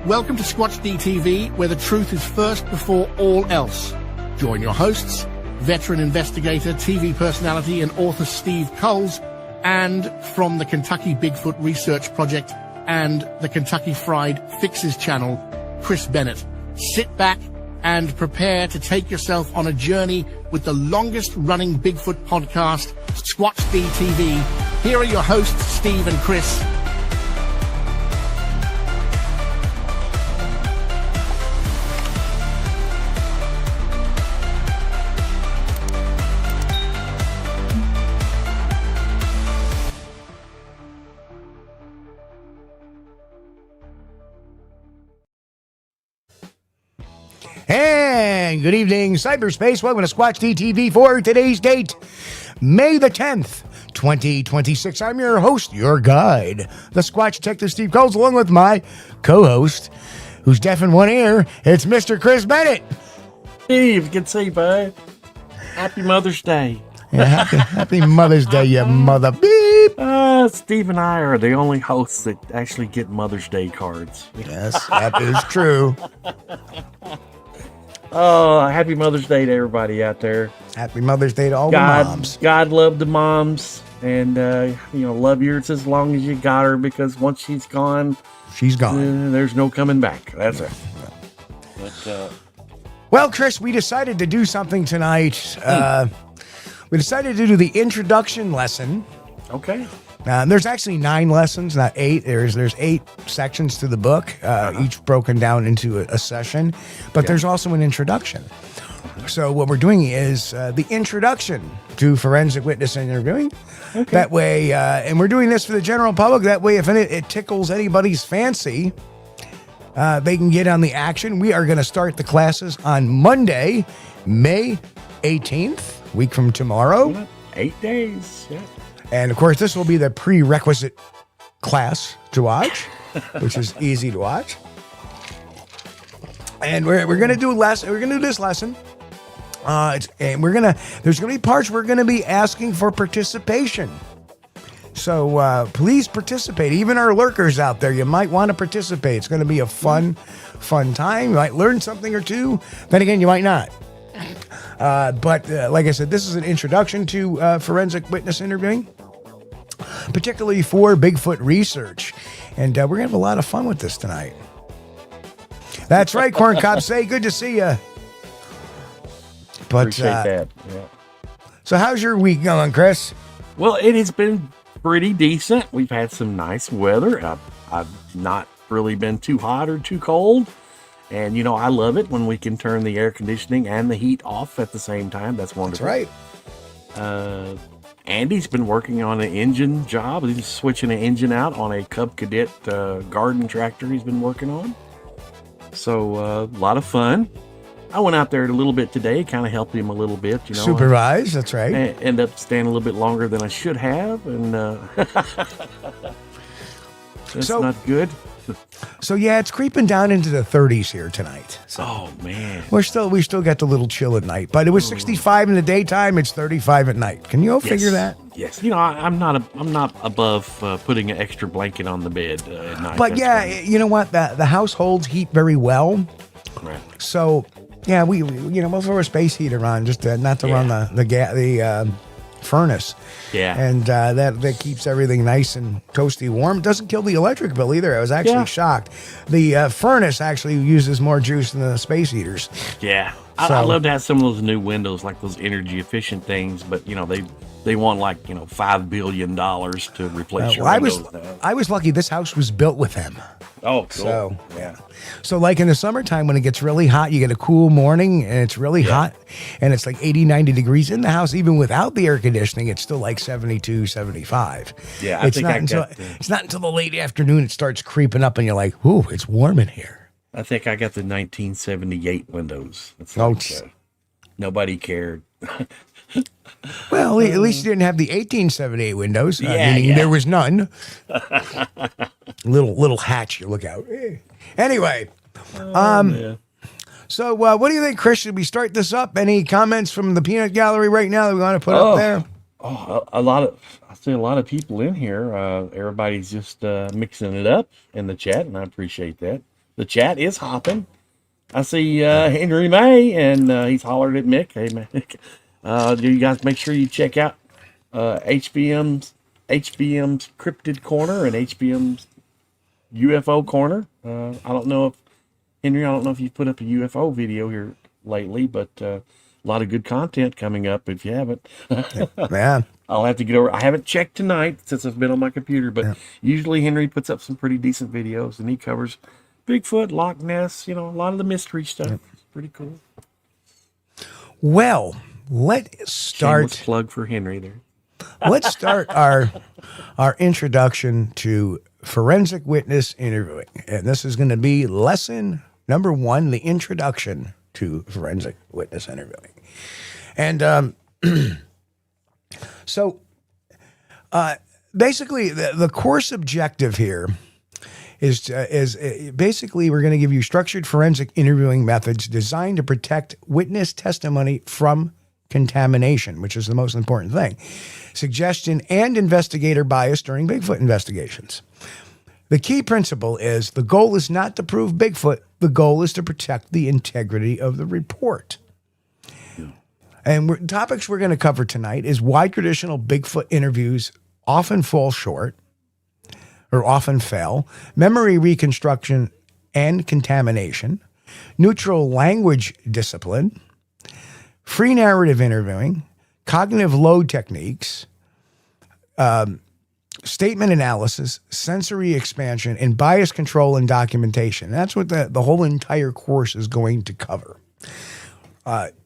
Welcome to Squatch-D TV, where the truth is first before all else. Join your hosts, veteran investigator, TV personality, and author Steve Kulls, and from the Kentucky Bigfoot Research Project and the Kentucky Fried Fixes channel, Chris Bennett. Sit back and prepare to take yourself on a journey with the longest-running Bigfoot podcast, Squatch-D TV. Here are your hosts, Steve and Chris. And good evening, cyberspace. Welcome to Squatch-D TV for today's date, May the 10th, 2026. I'm your host, your guide, the Squatch Detective Steve Kulls, along with my co-host, who's deaf in one ear. It's Mr. Chris Bennett. Steve, good to see you, bud. Happy Mother's Day. Yeah, happy Mother's Day, you mother beep. Steve and I are the only hosts that actually get Mother's Day cards. Yes, that is true. Oh, happy Mother's Day to everybody out there. Happy Mother's Day to all the moms. God love the moms. And, love yours as long as you got her, because once she's gone, there's no coming back. That's it. But, well, Chris, we decided to do something tonight. We decided to do the introduction lesson. Okay. There's actually 9 lessons, not 8. There's 8 sections to the book, each broken down into a session. But there's also an introduction. So what we're doing is the introduction to forensic witness interviewing. Okay. That way, and we're doing this for the general public. That way, if it tickles anybody's fancy, they can get on the action. We are going to start the classes on Monday, May 18th, week from tomorrow. 8 days, yeah. And of course, this will be the prerequisite class to watch, which is easy to watch. And we're gonna do We're gonna do this lesson. And there's gonna be parts we're gonna be asking for participation. So please participate. Even our lurkers out there, you might want to participate. It's gonna be a fun time. You might learn something or two. Then again, you might not. But like I said, this is an introduction to forensic witness interviewing, particularly for Bigfoot research. And we're going to have a lot of fun with this tonight. That's right, Corn Cob. Say good to see you. But, appreciate that. Yeah. So how's your week going, Chris? Well, it has been pretty decent. We've had some nice weather. I've not really been too hot or too cold. And, I love it when we can turn the air conditioning and the heat off at the same time. That's wonderful. That's right. Andy's been working on an engine job. He's switching an engine out on a Cub Cadet garden tractor he's been working on. So, a lot of fun. I went out there a little bit today, kind of helped him a little bit. Supervise, that's right. End up staying a little bit longer than I should have. And that's not good. So yeah, it's creeping down into the 30s here tonight. So oh man, we still got the little chill at night, but it was 65 in the daytime. It's 35 at night. Can you figure that? Yes. I'm not above putting an extra blanket on the bed at night. But yeah, you know what? The house holds heat very well. Right. So yeah, we we'll throw a space heater on just not to run the furnace. Yeah. And that keeps everything nice and toasty warm. It doesn't kill the electric bill either. I was actually shocked. The furnace actually uses more juice than the space heaters. Yeah. I'd love to have some of those new windows, like those energy efficient things, but they want like $5 billion to replace your windows. I was lucky this house was built with them. Oh, cool. So so like in the summertime when it gets really hot, you get a cool morning and it's really hot and it's like 80, 90 degrees in the house. Even without the air conditioning, it's still like 72, 75. Yeah, it's not until the late afternoon it starts creeping up and you're like, ooh, it's warm in here. I think I got the 1978 windows. It's nobody cared. Well, at least you didn't have the 1878 windows. Meaning there was none. little hatch, you look out. Anyway, so what do you think, Chris? Should we start this up? Any comments from the peanut gallery right now that we want to put up there? Oh, I see a lot of people in here. Everybody's just mixing it up in the chat, and I appreciate that. the chat is hopping. I see Henry May, and he's hollered at Mick. Hey, Mick. Do you guys make sure you check out HBM's Cryptid Corner and HBM's UFO Corner. I don't know if, Henry, I don't know if you've put up a UFO video here lately, but a lot of good content coming up if you haven't. Man. I'll have to get over. I haven't checked tonight since I've been on my computer, but usually Henry puts up some pretty decent videos, and he covers Bigfoot, Loch Ness, a lot of the mystery stuff. It's pretty cool. Well, let's start. Shameless plug for Henry there. Let's start our introduction to forensic witness interviewing. And this is going to be lesson number 1, the introduction to forensic witness interviewing. And so basically the course objective here is basically we're going to give you structured forensic interviewing methods designed to protect witness testimony from contamination, which is the most important thing, suggestion, and investigator bias during Bigfoot investigations. The key principle is the goal is not to prove Bigfoot. The goal is to protect the integrity of the report. And topics we're going to cover tonight is why traditional Bigfoot interviews often fall short or often fail, memory reconstruction and contamination, neutral language discipline, free narrative interviewing, cognitive load techniques, statement analysis, sensory expansion, and bias control and documentation. And that's what the whole entire course is going to cover.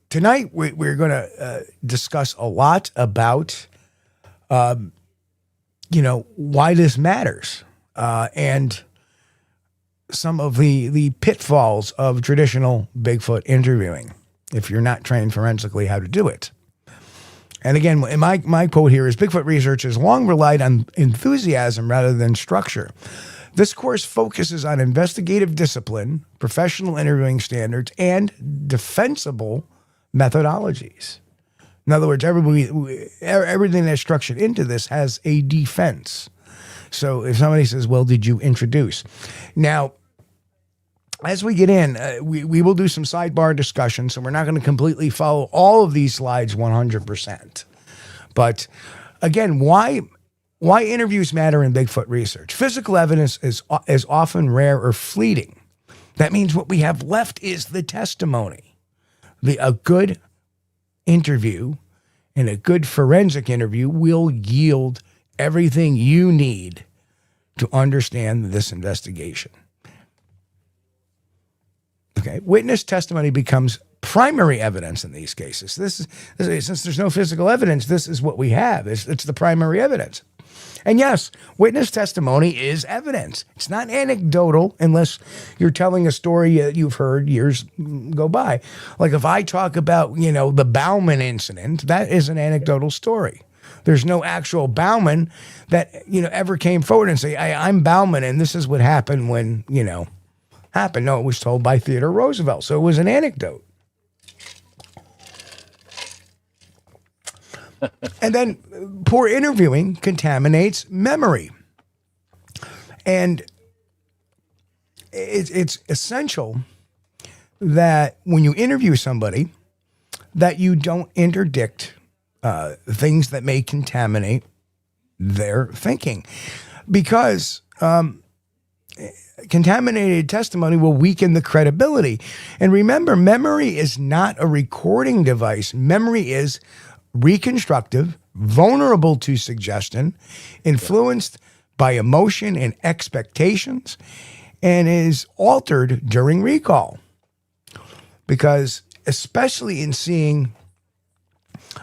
Tonight, we're going to discuss a lot about, why this matters and some of the pitfalls of traditional Bigfoot interviewing if you're not trained forensically how to do it. And again, my quote here is, Bigfoot research has long relied on enthusiasm rather than structure. This course focuses on investigative discipline, professional interviewing standards, and defensible methodologies. In other words, everything that's structured into this has a defense. So if somebody says, well, did you introduce? Now, as we get in, we will do some sidebar discussion, so we're not going to completely follow all of these slides 100%. But again, why interviews matter in Bigfoot research? Physical evidence is often rare or fleeting. That means what we have left is the testimony. A good interview and a good forensic interview will yield everything you need to understand this investigation. Okay, witness testimony becomes primary evidence in these cases. Since there's no physical evidence, this is what we have. It's the primary evidence. And yes, witness testimony is evidence. It's not anecdotal unless you're telling a story you've heard years go by. Like if I talk about, the Bauman incident, that is an anecdotal story. There's no actual Bauman that, ever came forward and say, I'm Bauman and this is what happened when, happened. No, it was told by Theodore Roosevelt. So it was an anecdote. And then poor interviewing contaminates memory. And it's essential that when you interview somebody, that you don't interdict things that may contaminate their thinking. Because contaminated testimony will weaken the credibility. And remember, memory is not a recording device. Memory is reconstructive, vulnerable to suggestion, influenced by emotion and expectations, and is altered during recall. Because especially in seeing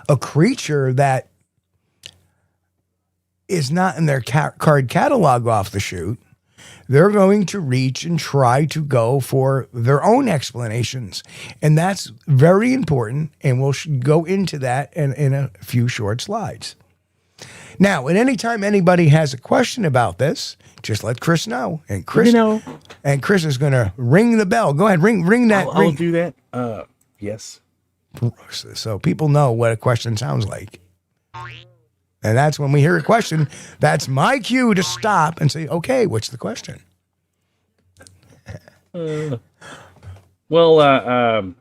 a creature that is not in their card catalog off the chute, they're going to reach and try to go for their own explanations. And that's very important, and we'll go into that in a few short slides. Now, at any time anybody has a question about this, just let Chris know. And Chris is going to ring the bell. Go ahead, ring that. I'll do that. Yes. So people know what a question sounds like. And that's when we hear a question, that's my cue to stop and say, okay, what's the question? Well,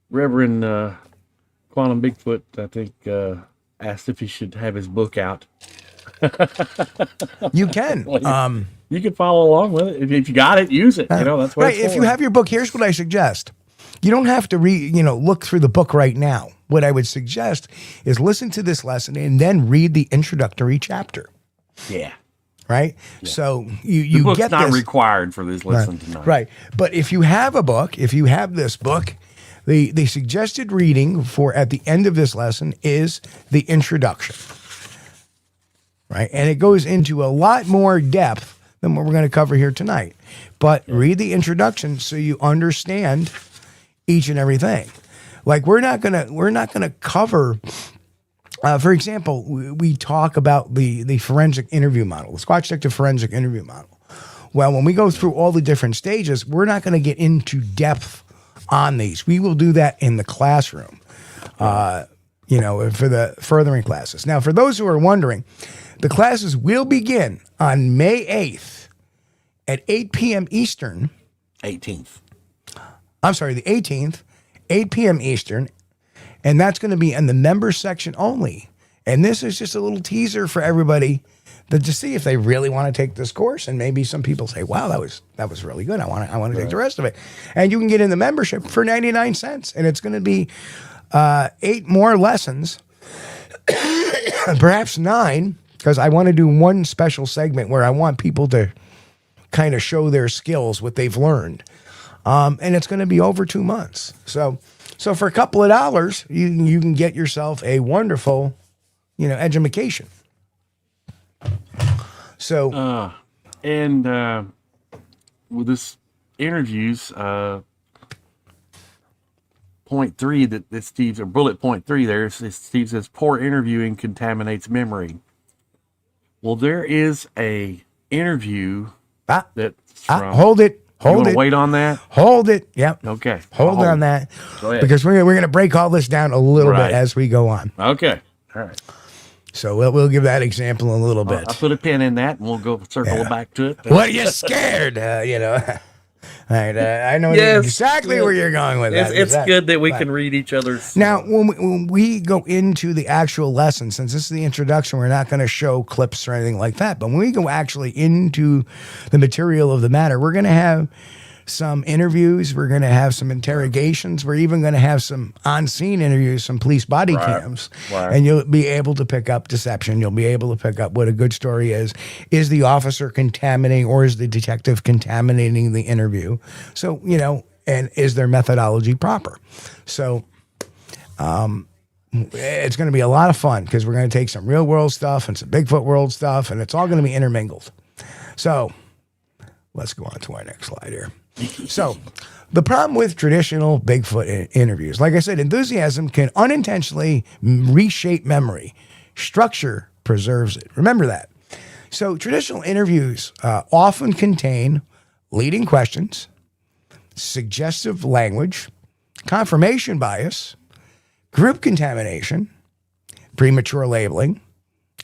Reverend Quantum Bigfoot, I think, asked if he should have his book out. You can. Well, you can follow along with it. If you got it, use it. That's what right. it's for. If you have your book, here's what I suggest. You don't have to look through the book right now. What I would suggest is listen to this lesson and then read the introductory chapter. Yeah. Right. Yeah. So you the book's get not this. required for this lesson tonight. Right. But if you have a book, if you have this book, the suggested reading for at the end of this lesson is the introduction. Right. And it goes into a lot more depth than what we're going to cover here tonight. But read the introduction so you understand each and everything. Like we're not gonna cover. For example, we talk about the forensic interview model, the Squatch Detective forensic interview model. Well, when we go through all the different stages, we're not going to get into depth on these. We will do that in the classroom, for the furthering classes. Now, for those who are wondering, the classes will begin on May 8th at 8 p.m. Eastern. 18th. I'm sorry, the 18th, 8 p.m. Eastern. And that's going to be in the members section only. And this is just a little teaser for everybody to see if they really want to take this course. And maybe some people say, wow, that was really good. I want to take the rest of it. And you can get in the membership for 99 cents. And it's going to be 8 more lessons, perhaps 9, because I want to do one special segment where I want people to kind of show their skills, what they've learned. And it's going to be over 2 months. So for a couple of dollars, you can get yourself a wonderful, education. So, with this interviews, point 3 that Steve's, or bullet point 3 there, Steve says poor interviewing contaminates memory. Well, there is a interview that's from. Hold it. Hold it. Wait on that. Hold it. Yep. Okay. Hold on that. Go ahead. Because we're going to break all this down a little bit as we go on. Okay. All right. So we'll give that example in a little bit. I'll put a pin in that, and we'll go circle back to it. What are you scared? All right, I know exactly where you're going with that. It's good that we can read each other's. Now, when we go into the actual lesson, since this is the introduction, we're not going to show clips or anything like that. But when we go actually into the material of the matter, we're going to have some interviews. We're going to have some interrogations. We're even going to have some on-scene interviews, some police body cams. Right. And you'll be able to pick up deception. You'll be able to pick up what a good story is. Is the officer contaminating or is the detective contaminating the interview? So, and is their methodology proper? So it's going to be a lot of fun because we're going to take some real world stuff and some Bigfoot world stuff, and it's all going to be intermingled. So let's go on to our next slide here. So the problem with traditional Bigfoot interviews, like I said, enthusiasm can unintentionally reshape memory. Structure preserves it. Remember that. So traditional interviews often contain leading questions, suggestive language, confirmation bias, group contamination, premature labeling,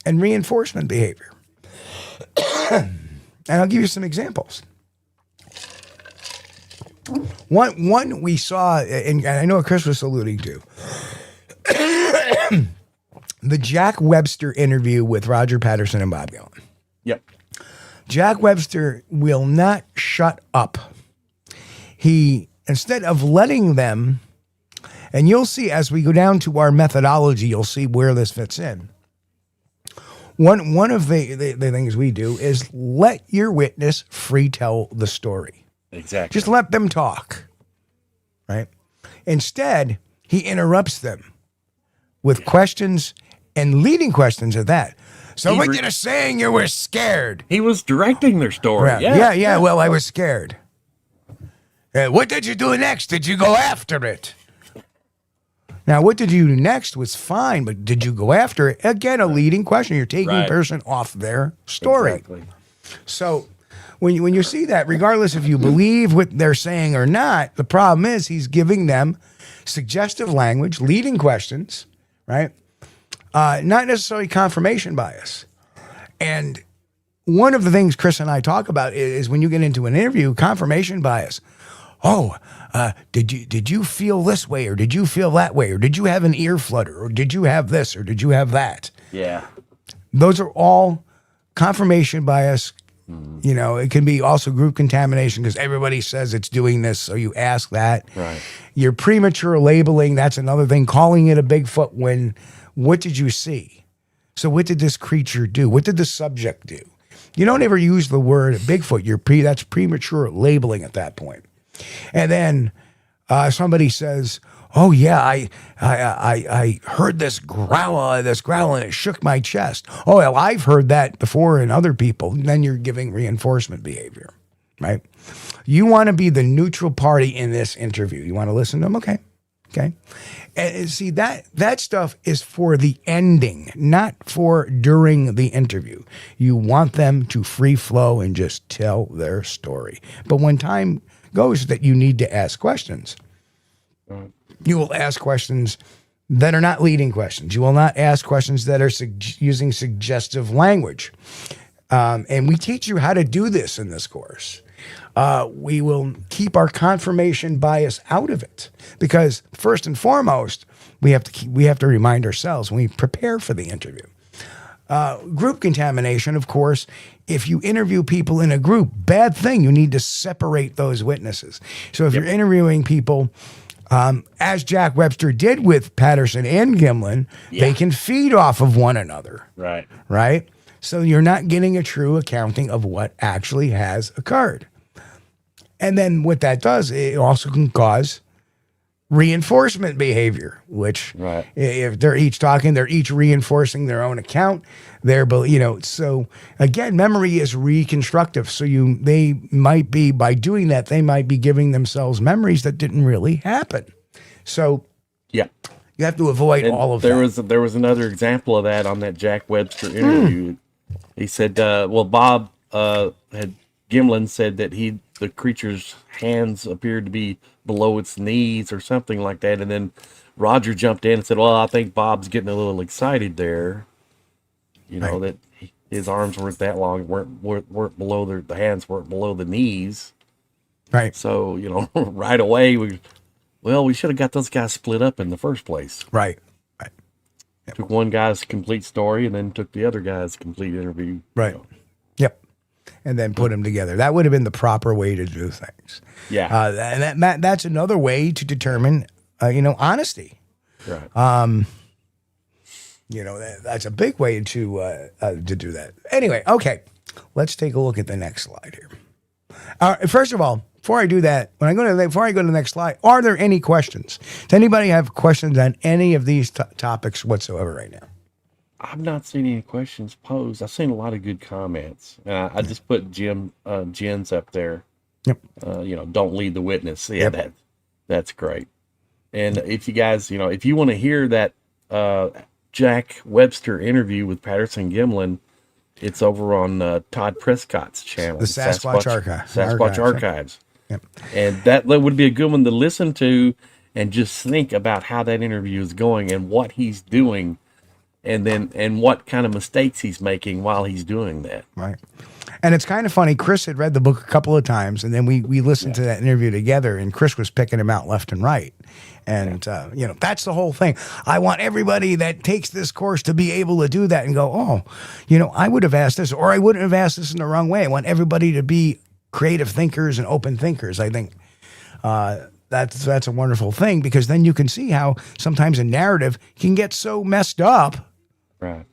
and reinforcement behavior. And I'll give you some examples. One we saw, and I know what Chris was alluding to, the Jack Webster interview with Roger Patterson and Bob Gillen. Yep. Jack Webster will not shut up. He, instead of letting them, and you'll see as we go down to our methodology, you'll see where this fits in. One of the things we do is let your witness free tell the story. Exactly. Just let them talk, right? Instead, he interrupts them with questions and leading questions at that. So what you're saying you were scared. He was directing their story. Yeah. Well, I was scared. What did you do next? Did you go after it? Now, what did you do next was fine, but did you go after it? Again, a leading question. You're taking a person off their story. Exactly. So when you see that, regardless if you believe what they're saying or not, the problem is he's giving them suggestive language, leading questions, right? Not necessarily confirmation bias. And one of the things Chris and I talk about is when you get into an interview, confirmation bias. Oh, did you feel this way, or did you feel that way, or did you have an ear flutter, or did you have this, or did you have that? Yeah. Those are all confirmation bias. You know, it can be also group contamination because everybody says it's doing this, so you ask that. Right. Your premature labeling, that's another thing. Calling it a Bigfoot when, what did you see? So what did this creature do? What did the subject do? You don't ever use the word Bigfoot. That's premature labeling at that point. And then somebody says, "Oh yeah, I heard this growl, and it shook my chest." Oh well, I've heard that before in other people. And then you're giving reinforcement behavior, right? You want to be the neutral party in this interview. You want to listen to them, okay? And see that stuff is for the ending, not for during the interview. You want them to free flow and just tell their story. But when time goes that you need to ask questions, you will ask questions that are not leading questions. You will not ask questions that are using suggestive language. And we teach you how to do this in this course. We will keep our confirmation bias out of it because first and foremost, we have to remind ourselves when we prepare for the interview. Group contamination, of course, if you interview people in a group, bad thing. You need to separate those witnesses. So if you're interviewing people, as Jack Webster did with Patterson and Gimlin, they can feed off of one another. Right? So you're not getting a true accounting of what actually has occurred. And then what that does, it also can cause reinforcement behavior, which if they're each talking, they're each reinforcing their own account. So again, memory is reconstructive. So they might be, by doing that, they might be giving themselves memories that didn't really happen. So you have to avoid all of that. There was another example of that on that Jack Webster interview. He said, Bob Gimlin said that the creature's hands appeared to be below its knees or something like that. And then Roger jumped in and said, well, I think Bob's getting a little excited there. That his arms weren't that long, weren't below the hands weren't below the knees. Right. So, right away, we should have got those guys split up in the first place. Right. Yep. Took one guy's complete story and then took the other guy's complete interview. Right. Yep. And then put them together. That would have been the proper way to do things. Yeah. And that's another way to determine, honesty. Right. That's a big way to do that. Anyway, okay. Let's take a look at the next slide here. First of all, before I do that, before I go to the next slide, are there any questions? Does anybody have questions on any of these topics whatsoever right now? I've not seen any questions posed. I've seen a lot of good comments. I just put Jen's up there. Yep. Don't lead the witness. Yeah, that's great. And if you guys, if you want to hear that Jack Webster interview with Patterson Gimlin, it's over on Todd Prescott's channel, the Sasquatch Archive. Sasquatch Archives. Yep. And that would be a good one to listen to and just think about how that interview is going and what he's doing. And what kind of mistakes he's making while he's doing that. Right. And it's kind of funny. Chris had read the book a couple of times, and then we listened to that interview together, and Chris was picking him out left and right. And, that's the whole thing. I want everybody that takes this course to be able to do that and go, I would have asked this, or I wouldn't have asked this in the wrong way. I want everybody to be creative thinkers and open thinkers. I think that's a wonderful thing, because then you can see how sometimes a narrative can get so messed up. Right.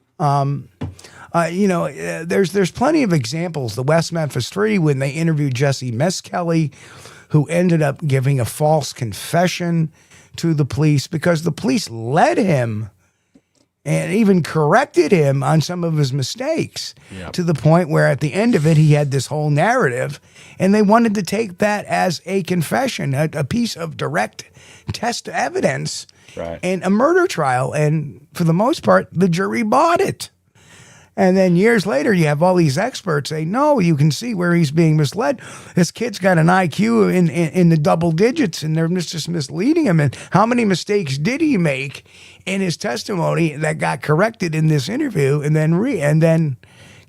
There's plenty of examples. The West Memphis 3, when they interviewed Jesse Meskelly, who ended up giving a false confession to the police because the police led him and even corrected him on some of his mistakes, to the point where at the end of it, he had this whole narrative, and they wanted to take that as a confession, a piece of direct test evidence. Right. And a murder trial. And for the most part, the jury bought it. And then years later, you have all these experts say, no, you can see where he's being misled. This kid's got an IQ in the double digits, and they're just misleading him. And how many mistakes did he make in his testimony that got corrected in this interview and then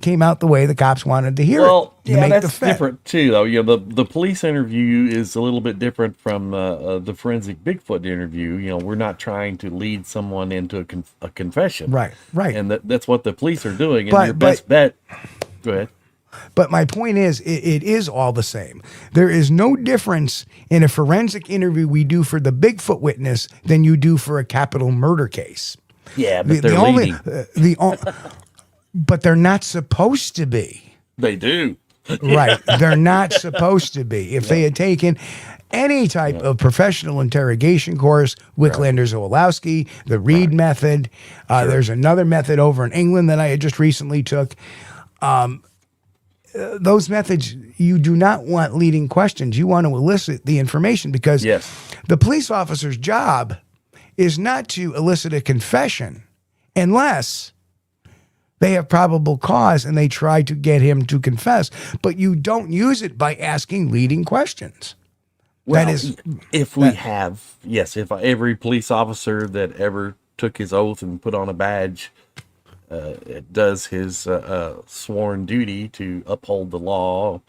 came out the way the cops wanted to hear Well, it. yeah, that's different too, though. You know, the police interview is a little bit different from the forensic Bigfoot interview. You know, we're not trying to lead someone into a confession, Right. and that's what the police are doing. And your best bet. Go ahead. But my point is, it is all the same. There is no difference in a forensic interview we do for the Bigfoot witness than you do for a capital murder case. Yeah, but they're leading. But they're not supposed to be. They do. Right. They're not supposed to be. If they had taken any type of professional interrogation course, Wicklander-Zolowski, the Reed method, there's another method over in England that I had just recently took. Those methods, you do not want leading questions. You want to elicit the information because the police officer's job is not to elicit a confession unless they have probable cause and they try to get him to confess. But you don't use it by asking leading questions. Well, that is, if every police officer that ever took his oath and put on a badge does his sworn duty to uphold the law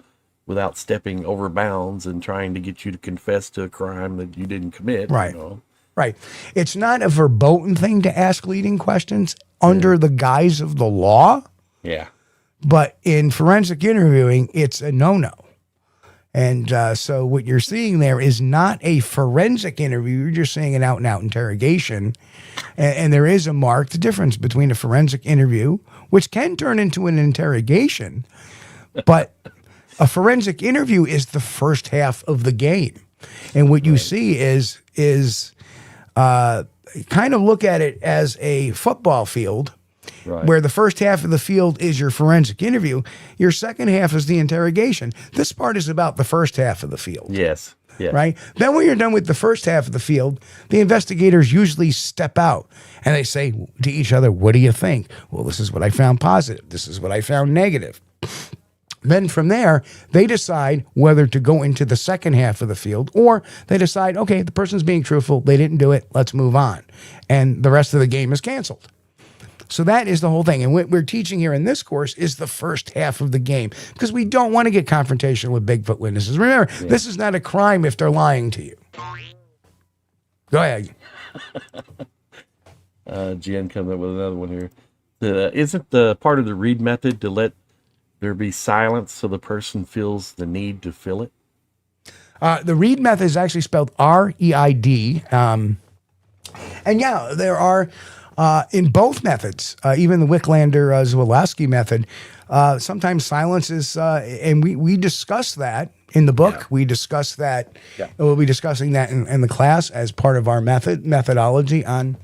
without stepping over bounds and trying to get you to confess to a crime that you didn't commit. Right. You know? Right. It's not a verboten thing to ask leading questions under the guise of the law. Yeah. But in forensic interviewing, it's a no-no. And so what you're seeing there is not a forensic interview. You're just seeing an out-and-out interrogation. And there is a marked difference between a forensic interview, which can turn into an interrogation, but a forensic interview is the first half of the game. And what you see is kind of look at it as a football field. Right. Where the first half of the field is your forensic interview, your second half is the interrogation. This part is about the first half of the field. Yes. Right? Then when you're done with the first half of the field, the investigators usually step out and they say to each other, what do you think? Well, this is what I found positive. This is what I found negative. Then from there, they decide whether to go into the second half of the field or they decide, okay, the person's being truthful. They didn't do it. Let's move on. And the rest of the game is canceled. So that is the whole thing. And what we're teaching here in this course is the first half of the game because we don't want to get confrontational with Bigfoot witnesses. Remember, this is not a crime if they're lying to you. Go ahead. Jen comes up with another one here. Isn't the part of the Reed method to let there be silence so the person feels the need to fill it? The Reed method is actually spelled R-E-I-D. And yeah, there are... in both methods, even the Wicklander-Zolowski method, sometimes silence is, and we discuss that in the book. Yeah. We discuss that. Yeah. We'll be discussing that in the class as part of our methodology on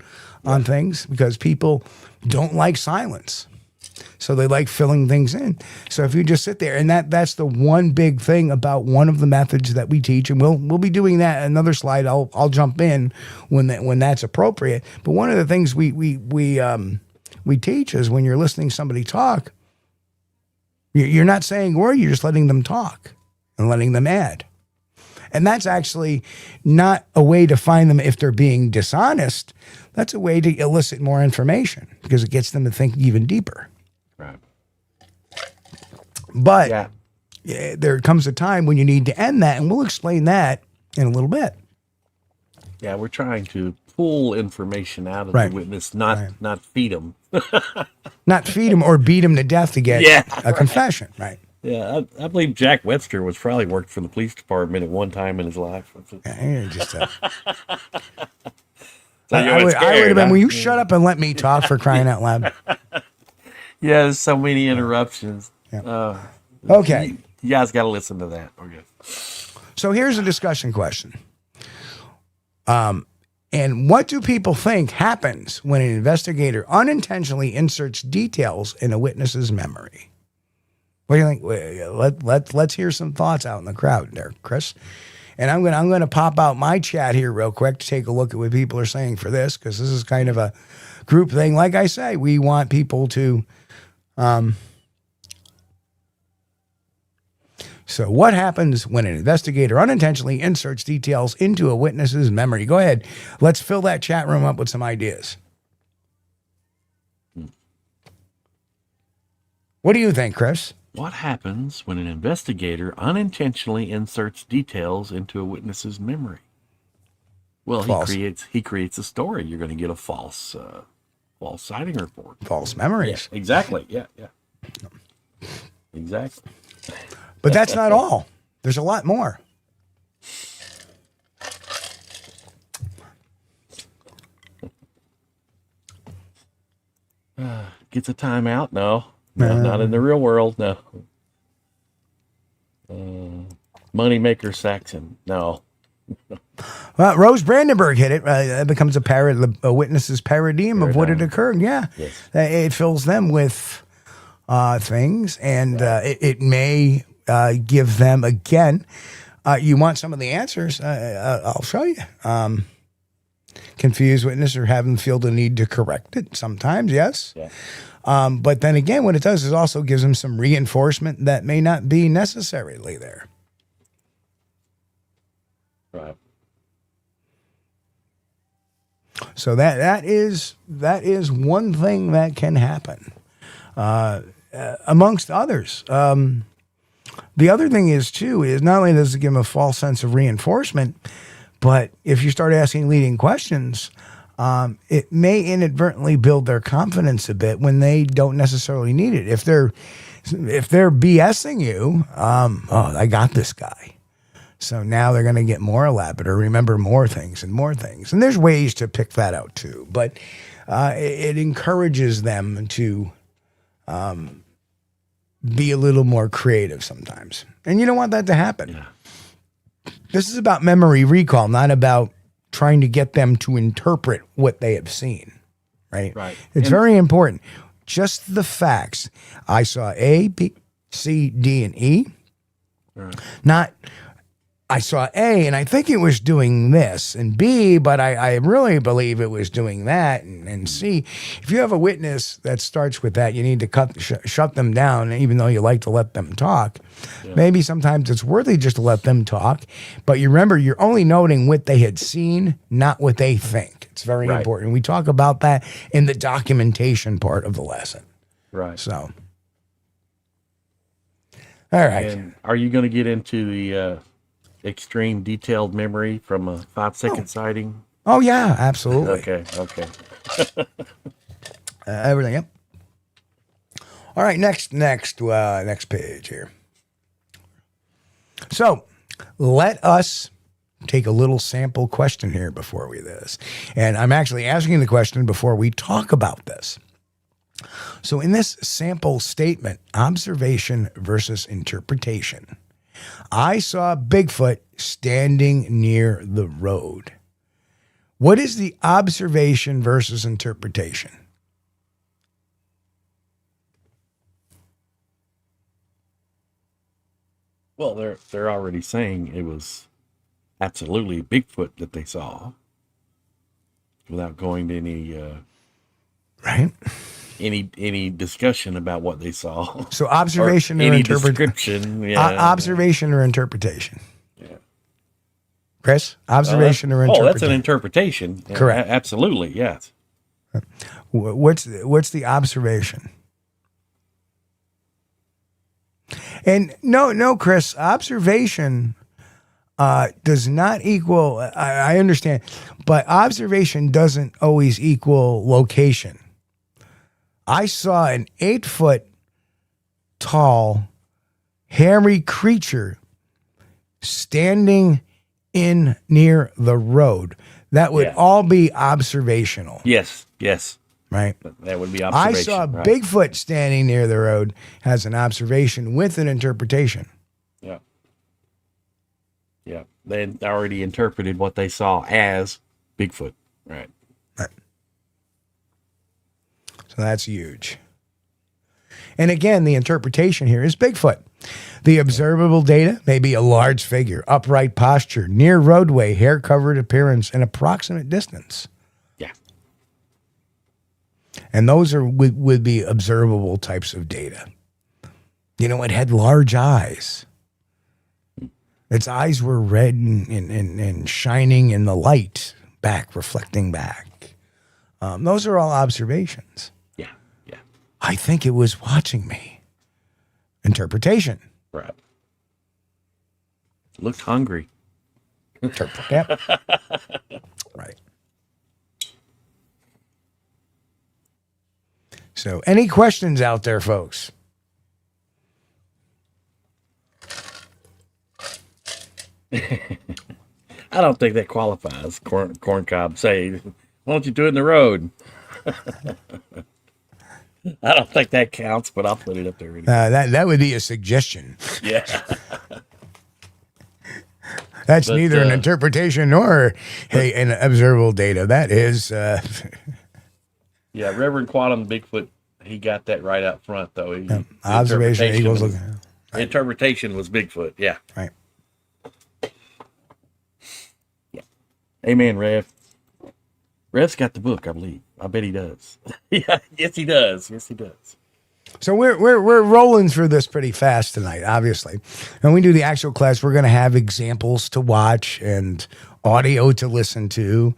things because people don't like silence. So they like filling things in. So if you just sit there, and that's the one big thing about one of the methods that we teach, and we'll be doing that. Another slide, I'll jump in when that's appropriate. But one of the things we teach is when you're listening to somebody talk, you're not saying a word, you're just letting them talk and letting them add. And that's actually not a way to find them if they're being dishonest. That's a way to elicit more information because it gets them to think even deeper. Right. But there comes a time when you need to end that, and we'll explain that in a little bit. Yeah, we're trying to pull information out of the witness, not feed them. Not feed them or beat them to death to get a confession, right? Yeah, I believe Jack Webster was probably worked for the police department at one time in his life. Yeah, just so I would have been, will you shut up and let me talk for crying out loud? Yeah, there's so many interruptions. Yeah. Okay. You guys got to listen to that. Okay. So here's a discussion question. And what do people think happens when an investigator unintentionally inserts details in a witness's memory? What do you think? Let's hear some thoughts out in the crowd there, Chris. And I'm gonna pop out my chat here real quick to take a look at what people are saying for this, because this is kind of a group thing. Like I say, we want people to. So what happens when an investigator unintentionally inserts details into a witness's memory? Go ahead. Let's fill that chat room up with some ideas. What do you think, Chris? What happens when an investigator unintentionally inserts details into a witness's memory? Well, False. he creates a story. You're going to get a false sighting report. False memories. Yeah, exactly. Yeah. Exactly. But that's not all. There's a lot more. Gets a timeout? No, not in the real world. No. Moneymaker Saxon? No. Well, Rose Brandenburg hit it. It becomes a witness's paradigm of what had occurred. Yeah. Yes. It fills them with things, and it may give them, again, you want some of the answers, I'll show you. Confused witness or have them feel the need to correct it sometimes, yes. Yeah. But then again, what it does is also gives them some reinforcement that may not be necessarily there. Right. So that is one thing that can happen, amongst others. The other thing is not only does it give them a false sense of reinforcement, but if you start asking leading questions, it may inadvertently build their confidence a bit when they don't necessarily need it. If they're BSing you, I got this guy. So now they're going to get more elaborate or remember more things. And there's ways to pick that out too. But it encourages them to be a little more creative sometimes. And you don't want that to happen. Yeah. This is about memory recall, not about trying to get them to interpret what they have seen. Right? Right. It's very important. Just the facts. I saw A, B, C, D, and E. Right. Not I saw A and I think it was doing this, and B, but I really believe it was doing that, and C. If you have a witness that starts with that, you need to shut them down, even though you like to let them talk. Yeah. Maybe sometimes it's worthy just to let them talk, but you remember you're only noting what they had seen, not what they think. It's very important. We talk about that in the documentation part of the lesson. Right. So, all right. And are you going to get into the extreme detailed memory from a 5-second sighting? Oh yeah, absolutely. Okay. Everything. Yep. All right. Next page here. So let us take a little sample question here before we do this, and I'm actually asking the question before we talk about this. So in this sample statement, observation versus interpretation. I saw Bigfoot standing near the road. What is the observation versus interpretation? Well, they're already saying it was absolutely Bigfoot that they saw, without going to any discussion about what they saw. So observation or description. Yeah. Observation or interpretation. Yeah. Chris, observation or interpretation? Oh, that's an interpretation. Correct. Absolutely, yes. What's the observation? And no, Chris, observation does not equal, I understand, but observation doesn't always equal location. I saw an 8-foot tall, hairy creature standing in near the road. That would all be observational. Yes. Right? That would be observation. I saw Bigfoot standing near the road has an observation with an interpretation. Yeah. They already interpreted what they saw as Bigfoot. Right. So that's huge. And again, the interpretation here is Bigfoot. The observable data may be a large figure, upright posture, near roadway, hair-covered appearance, and approximate distance. Yeah. And those would be observable types of data. You know, it had large eyes. Its eyes were red and shining in the light reflecting back. Those are all observations. Yeah. I think it was watching me. interpretation. Right. Looked hungry. Yep. Right. So, any questions out there, folks? I don't think that qualifies. Corn cob say, why don't you do it in the road? I don't think that counts, but I'll put it up there. Anyway. That would be a suggestion. Yeah. That's neither an interpretation nor an observable data. That is. Yeah, Reverend Quantum Bigfoot, he got that right up front, though. Observation equals. Interpretation was Bigfoot, yeah. Right. Yeah. Amen, Rev. Rev's got the book, I believe. I bet he does. Yeah, yes, he does. Yes, he does. So we're rolling through this pretty fast tonight, obviously. When we do the actual class, we're going to have examples to watch and audio to listen to.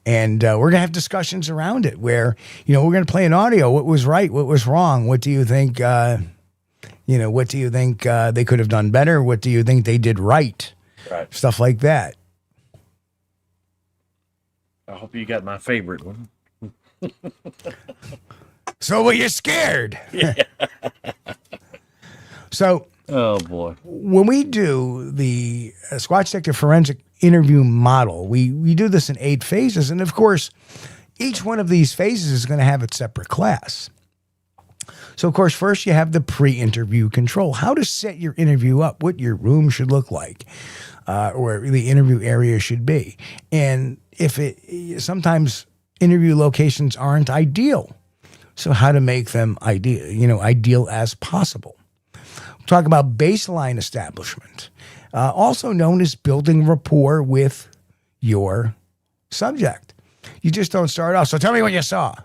And we're going to have discussions around it where, we're going to play an audio. What was right? What was wrong? What do you think, what do you think they could have done better? What do you think they did right? Right. Stuff like that. I hope you got my favorite one. So were you scared? Yeah. So, oh boy, when we do the Squatch Detective forensic interview model, we do this in 8 phases, and of course, each one of these phases is going to have its separate class. So, of course, first you have the pre-interview control, how to set your interview up, what your room should look like, or the interview area should be, and if sometimes interview locations aren't ideal. So how to make them ideal as possible. We'll talk about baseline establishment, also known as building rapport with your subject. You just don't start off. So tell me what you saw.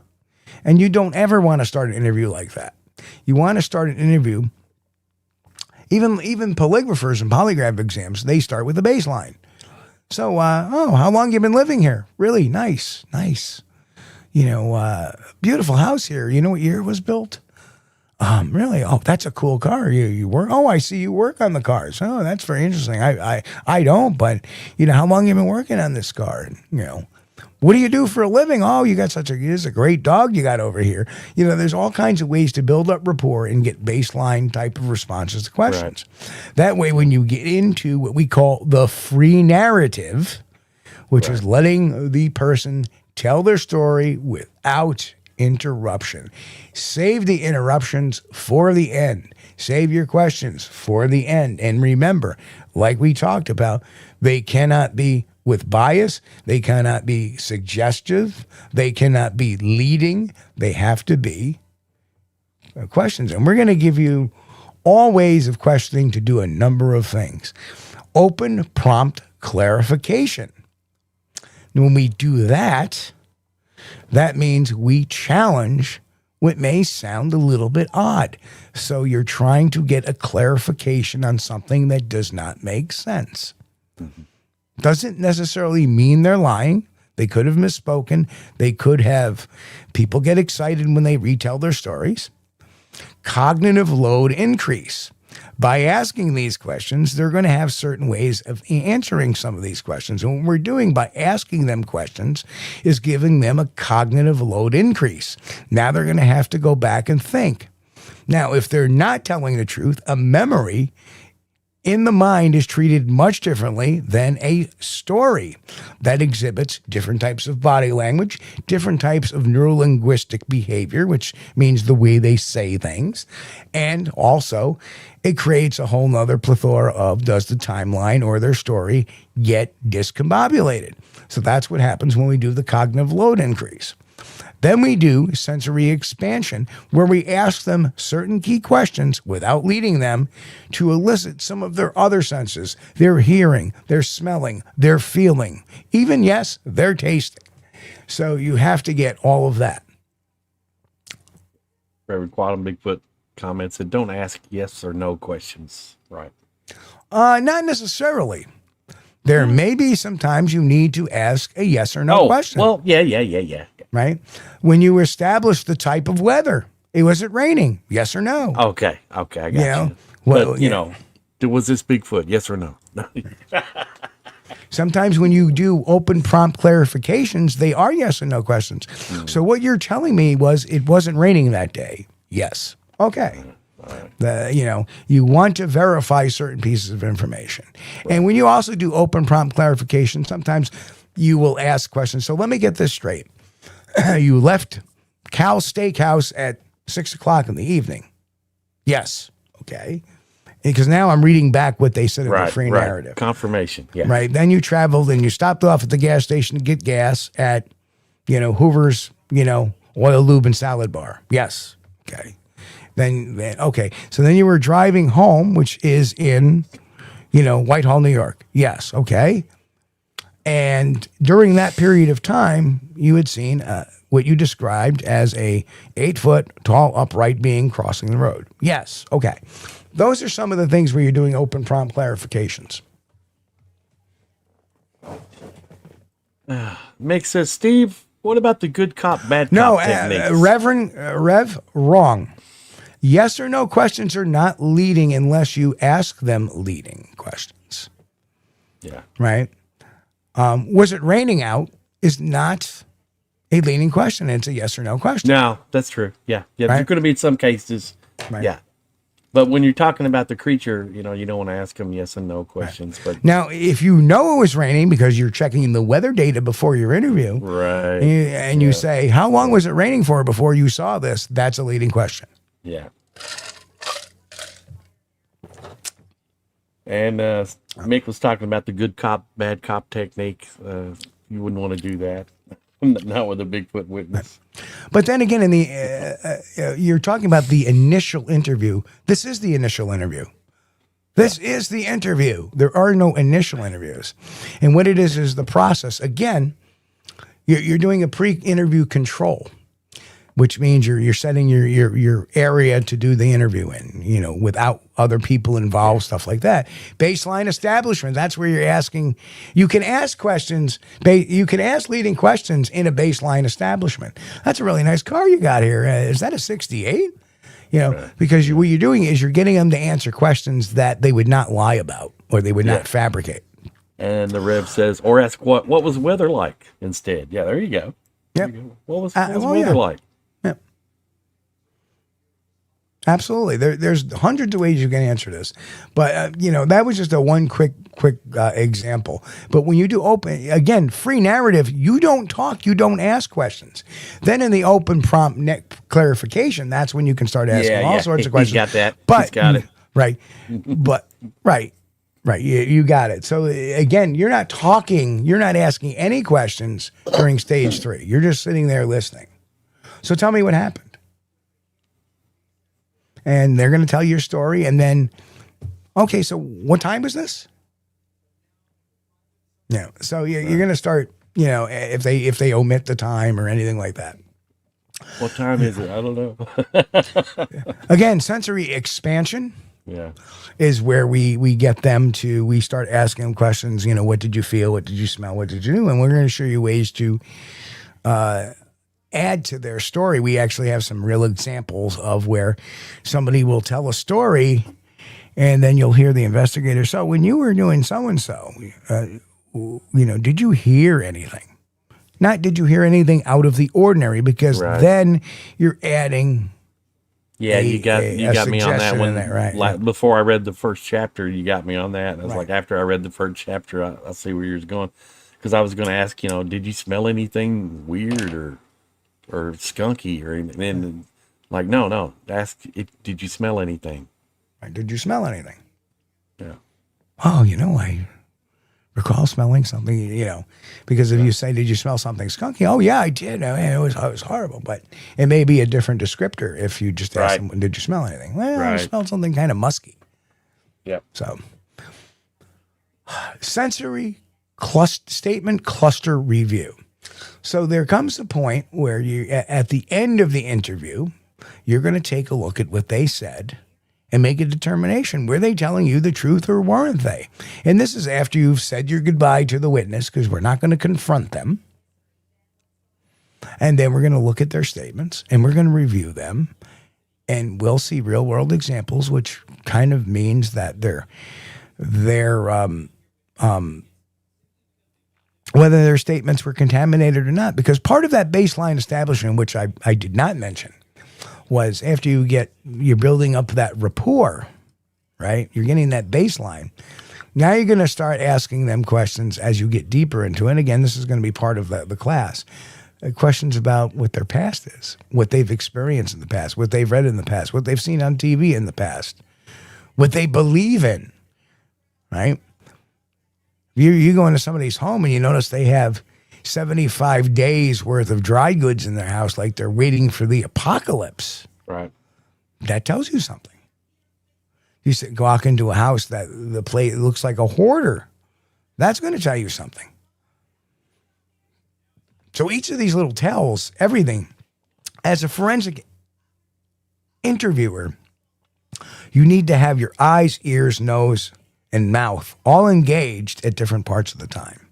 And you don't ever want to start an interview like that. You want to start an interview, even polygraphers and polygraph exams, they start with a baseline. So, how long you been living here? Really nice. Beautiful house here. You know what year it was built? Really? Oh, that's a cool car. You work? Oh, I see you work on the cars. Oh, that's very interesting. I don't, but how long you been working on this car? What do you do for a living? Oh, you got it's a great dog you got over here. There's all kinds of ways to build up rapport and get baseline type of responses to questions. Right. That way, when you get into what we call the free narrative, which is letting the person tell their story without interruption. Save the interruptions for the end. Save your questions for the end. And remember, like we talked about, they cannot be with bias. They cannot be suggestive. They cannot be leading. They have to be questions. And we're going to give you all ways of questioning to do a number of things. Open, prompt clarification. When we do that, that means we challenge what may sound a little bit odd. So you're trying to get a clarification on something that does not make sense. Mm-hmm. Doesn't necessarily mean they're lying. They could have misspoken. They could have people get excited when they retell their stories. Cognitive load increase. By asking these questions, they're going to have certain ways of answering some of these questions. And what we're doing by asking them questions is giving them a cognitive load increase. Now they're going to have to go back and think. Now, if they're not telling the truth, a memory in the mind is treated much differently than a story that exhibits different types of body language, different types of neurolinguistic behavior, which means the way they say things. And also, it creates a whole nother plethora of, does the timeline or their story get discombobulated? So that's what happens when we do the cognitive load increase. Then we do sensory expansion, where we ask them certain key questions without leading them to elicit some of their other senses, their hearing, their smelling, their feeling, even, yes, their tasting. So you have to get all of that. Reverend Quantum Bigfoot comments that don't ask yes or no questions, right? Not necessarily. There may be sometimes you need to ask a yes or no question. Well, yeah. Right? When you establish the type of weather, Was it raining? Yes or no? Okay, I got You know, you. well, But, was this Bigfoot? Yes or no? Sometimes when you do open prompt clarifications, they are yes and no questions. So what you're telling me was it wasn't raining that day. Yes. Okay. You want to verify certain pieces of information. Right. And when you also do open prompt clarification, sometimes you will ask questions. So let me get this straight. You left Cal's Steakhouse at 6:00 in the evening. Yes. Okay. Because now I'm reading back what they said in the free narrative. Confirmation. Yeah. Right. Then you traveled and you stopped off at the gas station to get gas at, Hoover's, oil, lube, and salad bar. Yes. Okay. Okay. So then you were driving home, which is in, Whitehall, New York. Yes. Okay. And during that period of time, you had seen what you described as a 8-foot tall upright being crossing the road. Yes. Okay. Those are some of the things where you're doing open prompt clarifications. Mick says, Steve, what about the good cop, bad cop techniques? Rev, wrong. Yes or no questions are not leading unless you ask them leading questions. Yeah. Right? Was it raining out is not a leading question. It's a yes or no question. No, that's true. Yeah. Yeah. Right? There's going to be some cases. Right. Yeah. But when you're talking about the creature, you don't want to ask them yes and no questions. Right. But now, if you know it was raining because you're checking the weather data before your interview, right, and you say, how long was it raining for before you saw this? That's a leading question. Yeah. And Mick was talking about the good cop, bad cop technique. You wouldn't want to do that. Not with a Bigfoot witness. But then again, in the you're talking about the initial interview. This is the initial interview. This is the interview. There are no initial interviews. And what it is the process. Again, you're doing a pre-interview control, which means you're setting your area to do the interview in, without other people involved, stuff like that. Baseline establishment, that's where you're asking. You can ask questions, you can ask leading questions in a baseline establishment. That's a really nice car you got here. Is that a 68? Because what you're doing is you're getting them to answer questions that they would not lie about or they would not fabricate. And the Rev says, or ask what was the weather like instead. Yeah, there you go. Yep. What was weather like? Absolutely. There's hundreds of ways you can answer this. But, that was just a one quick example. But when you do open, again, free narrative, you don't talk, you don't ask questions. Then in the open prompt clarification, that's when you can start asking all sorts of questions. He's got that. But, he's got it. Right. But, right. You got it. So again, you're not talking, you're not asking any questions during stage 3. You're just sitting there listening. So tell me what happened. And they're going to tell your story. And then, okay, so what time is this? Yeah. So you're going to start, if they omit the time or anything like that. What time is it? I don't know. Again, sensory expansion. Yeah. Is where we get them to, we start asking them questions, what did you feel? What did you smell? What did you do? And we're going to show you ways to, add to their story. We actually have some real examples of where somebody will tell a story and then you'll hear the investigator. So when you were doing so-and-so, did you hear anything? Not did you hear anything out of the ordinary, because then you're adding. Yeah, you got me on that one. Right. Before I read the first chapter, you got me on that. And I was like, after I read the first chapter, I'll see where you're going. Because I was going to ask, did you smell anything weird or skunky or anything? And like, no. Ask, did you smell anything? Did you smell anything? Yeah. Oh, I recall smelling something, because if you say, did you smell something skunky? Oh, yeah, I did. It was horrible. But it may be a different descriptor if you just ask them, did you smell anything? Well, I smelled something kind of musky. Yep. So, sensory statement cluster review. So there comes a point where at the end of the interview, you're going to take a look at what they said and make a determination. Were they telling you the truth or weren't they? And this is after you've said your goodbye to the witness, because we're not going to confront them. And then we're going to look at their statements and we're going to review them. and we'll see real world examples, which kind of means that whether their statements were contaminated or not, because part of that baseline establishment, which I did not mention, was after you're building up that rapport, right? You're getting that baseline. Now you're going to start asking them questions as you get deeper into it. And again, this is going to be part of the class. Questions about what their past is, what they've experienced in the past, what they've read in the past, what they've seen on TV in the past, what they believe in, right? You go into somebody's home and you notice they have 75 days worth of dry goods in their house, like they're waiting for the apocalypse. Right. That tells you something. You walk into a house that the plate looks like a hoarder. That's going to tell you something. So each of these little tells everything. As a forensic interviewer, you need to have your eyes, ears, nose, and mouth all engaged at different parts of the time.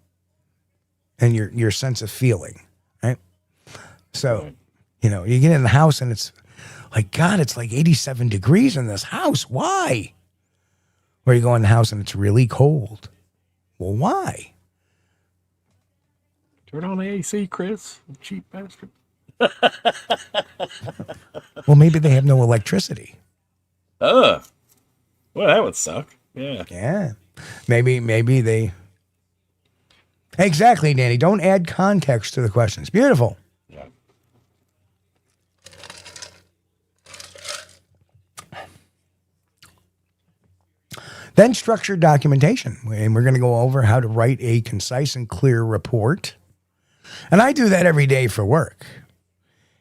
And your sense of feeling, right? So, you get in the house and it's like, God, it's like 87 degrees in this house. Why? Or you go in the house and it's really cold. Well, why? Turn on the AC, Chris. Cheap bastard. Well, maybe they have no electricity. Well, that would suck. Yeah. Yeah. Maybe they... Exactly, Danny. Don't add context to the questions. Beautiful. Yeah. Then structured documentation. And we're going to go over how to write a concise and clear report. And I do that every day for work,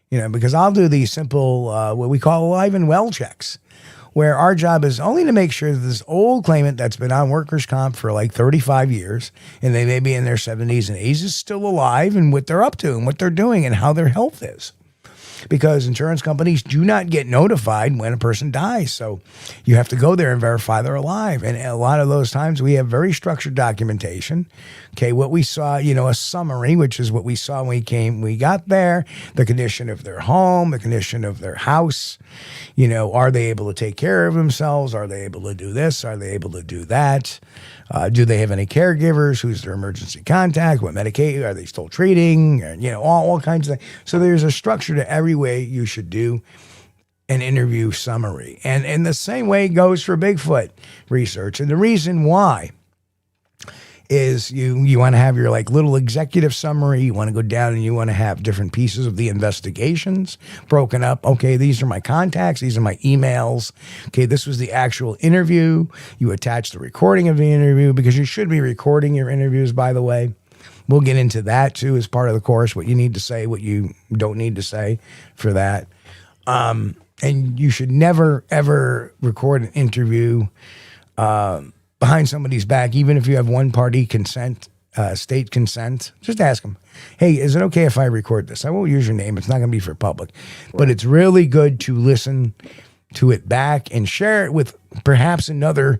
because I'll do these simple, what we call alive and well checks, where our job is only to make sure that this old claimant that's been on workers' comp for like 35 years, and they may be in their 70s and 80s, is still alive and what they're up to and what they're doing and how their health is. Because insurance companies do not get notified when a person dies. So you have to go there and verify they're alive. And a lot of those times we have very structured documentation. Okay, what we saw, a summary, which is what we saw when we got there, the condition of their home, the condition of their house. Are they able to take care of themselves? Are they able to do this? Are they able to do that? Do they have any caregivers? Who's their emergency contact? What medication? Are they still treating? All kinds of things. So there's a structure to every way you should do an interview summary. And the same way goes for Bigfoot research. And the reason why is you want to have your little executive summary. You want to go down and you want to have different pieces of the investigations broken up. Okay, these are my contacts. These are my emails. Okay, this was the actual interview. You attach the recording of the interview, because you should be recording your interviews, by the way. We'll get into that too as part of the course, what you need to say, what you don't need to say for that. And you should never, ever record an interview behind somebody's back, even if you have one-party consent, state consent. Just ask them, hey, is it okay if I record this? I won't use your name. It's not going to be for public. But it's really good to listen to it back and share it with perhaps another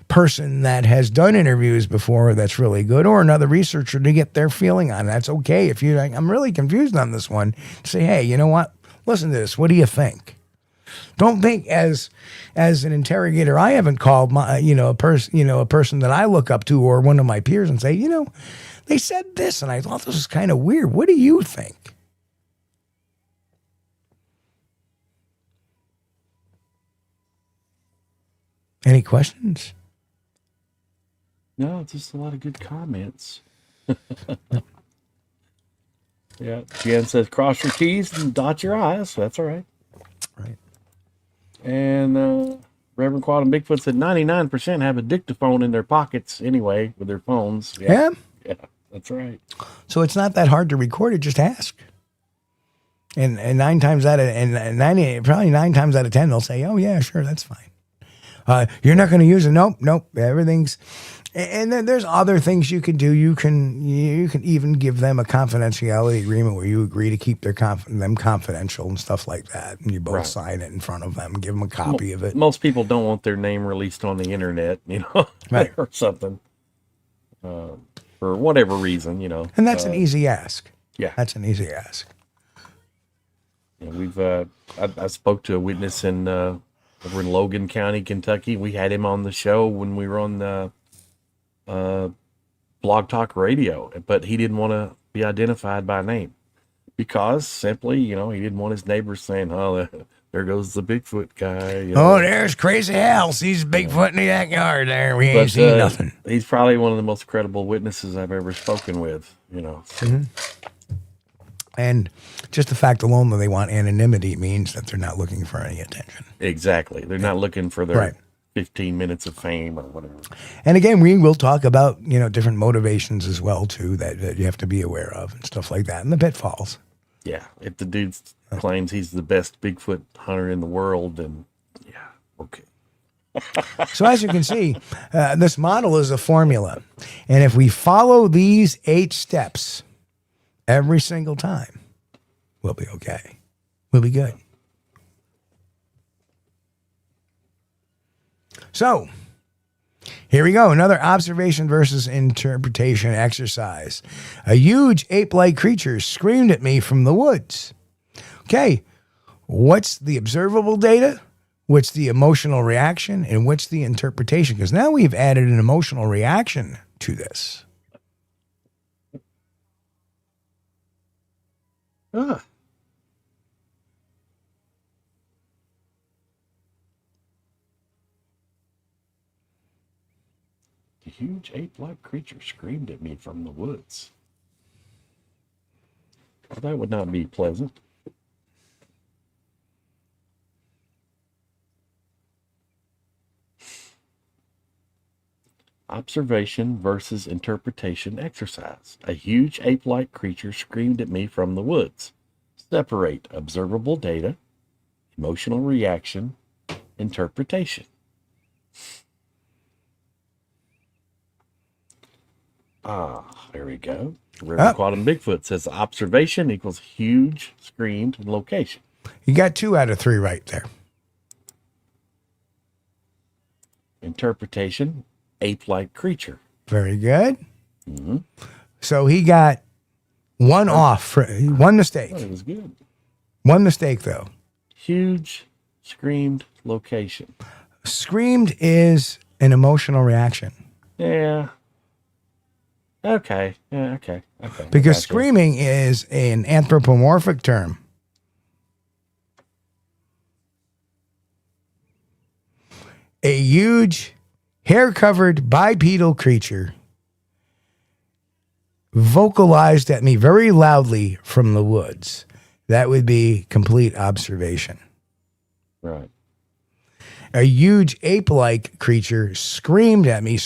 person that has done interviews before that's really good, or another researcher to get their feeling on it. That's okay. If you're like, I'm really confused on this one, say, hey, you know what? Listen to this. What do you think? Don't think as an interrogator, I haven't called my, a person that I look up to or one of my peers and say, they said this and I thought this was kind of weird. What do you think? Any questions? No, just a lot of good comments. Yeah. Jen says, cross your T's and dot your I's. That's all right. Right. And Reverend Quad and Bigfoot said 99% have a dictaphone in their pockets anyway with their phones. Yeah. Yeah, that's right. So it's not that hard to record it. Just ask. And probably 9 times out of 10, they'll say, oh yeah, sure. That's fine. You're not going to use it. Nope. Everything's, and then there's other things you can do. You can even give them a confidentiality agreement where you agree to keep them confidential and stuff like that. And you both sign it in front of them, give them a copy of it. Most people don't want their name released on the internet, Right. or something, for whatever reason, And that's an easy ask. Yeah. That's an easy ask. Yeah, we've I spoke to a witness in over in Logan County, Kentucky. We had him on the show when we were on the Blog Talk Radio, but he didn't want to be identified by name because simply, he didn't want his neighbors saying, "Oh, there goes the Bigfoot guy." Oh, there's Crazy Hal. Sees Bigfoot in the backyard there. We ain't seen nothing. He's probably one of the most credible witnesses I've ever spoken with, Mm-hmm. And just the fact alone that they want anonymity means that they're not looking for any attention. Exactly. They're not looking for their 15 minutes of fame or whatever. And again, we will talk about, different motivations as well, too, that you have to be aware of and stuff like that, and the pitfalls. Yeah. If the dude claims he's the best Bigfoot hunter in the world, then yeah, okay. So as you can see, this model is a formula. And if we follow these 8 steps every single time, we'll be okay. We'll be good. So here we go. Another observation versus interpretation exercise. A huge ape-like creature screamed at me from the woods. Okay, what's the observable data? What's the emotional reaction? And what's the interpretation? Because now we've added an emotional reaction to this. Ah. The huge ape-like creature screamed at me from the woods. Well, that would not be pleasant. Observation versus interpretation exercise. A huge ape-like creature screamed at me from the woods. Separate observable data, emotional reaction, interpretation. There we go. River Quantum Bigfoot says observation equals huge screamed location. You got 2 out of 3 right there. Interpretation, ape-like creature. Very good. Mm-hmm. So he got 1 off, 1 mistake. Oh, it was good. 1 mistake, though. Huge screamed location. Screamed is an emotional reaction. Yeah. Okay. Yeah, okay. Because screaming is an anthropomorphic term. A huge, hair-covered bipedal creature vocalized at me very loudly from the woods. That would be complete observation. Right. A huge ape-like creature screamed at me,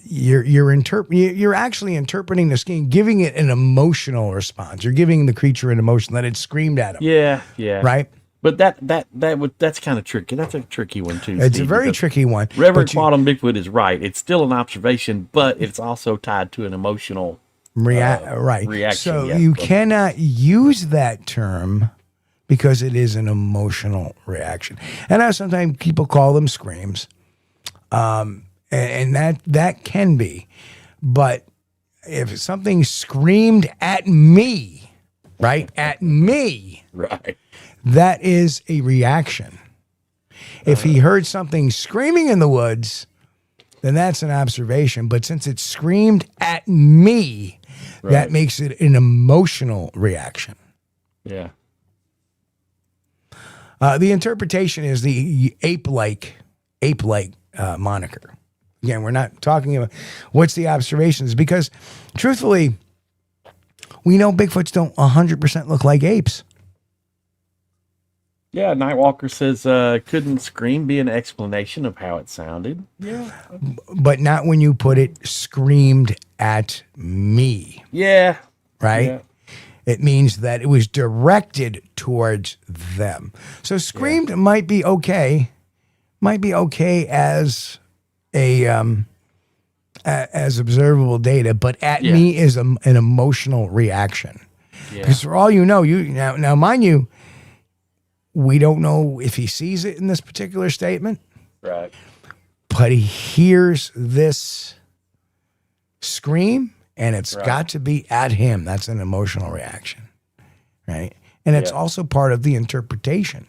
You're actually interpreting the scream, giving it an emotional response. You're giving the creature an emotion that it screamed at him. Yeah. Right? But that's kind of tricky. That's a tricky one too. It's Steve, a very tricky one. Reverend Quantum Bigfoot is right. It's still an observation, but it's also tied to an emotional reaction. So you cannot use that term because it is an emotional reaction. And I sometimes people call them screams. And that can be. But if something screamed at me, right? At me. Right. That is a reaction. If he heard something screaming in the woods, then that's an observation. But since it screamed at me, that makes it an emotional reaction. Yeah. The interpretation is the ape-like moniker. Again, we're not talking about what's the observations because, truthfully, we know Bigfoots don't 100% look like apes. Yeah, Nightwalker says, couldn't scream be an explanation of how it sounded? Yeah. But not when you put it screamed at me. Yeah. Right? Yeah. It means that it was directed towards them. So screamed might be okay. Might be okay as as observable data, but at me is an emotional reaction. Yeah. Because for all you know, now mind you, we don't know if he sees it in this particular statement. Right. But he hears this scream, and it's got to be at him. That's an emotional reaction. right? And it's Yeah. also part of the interpretation.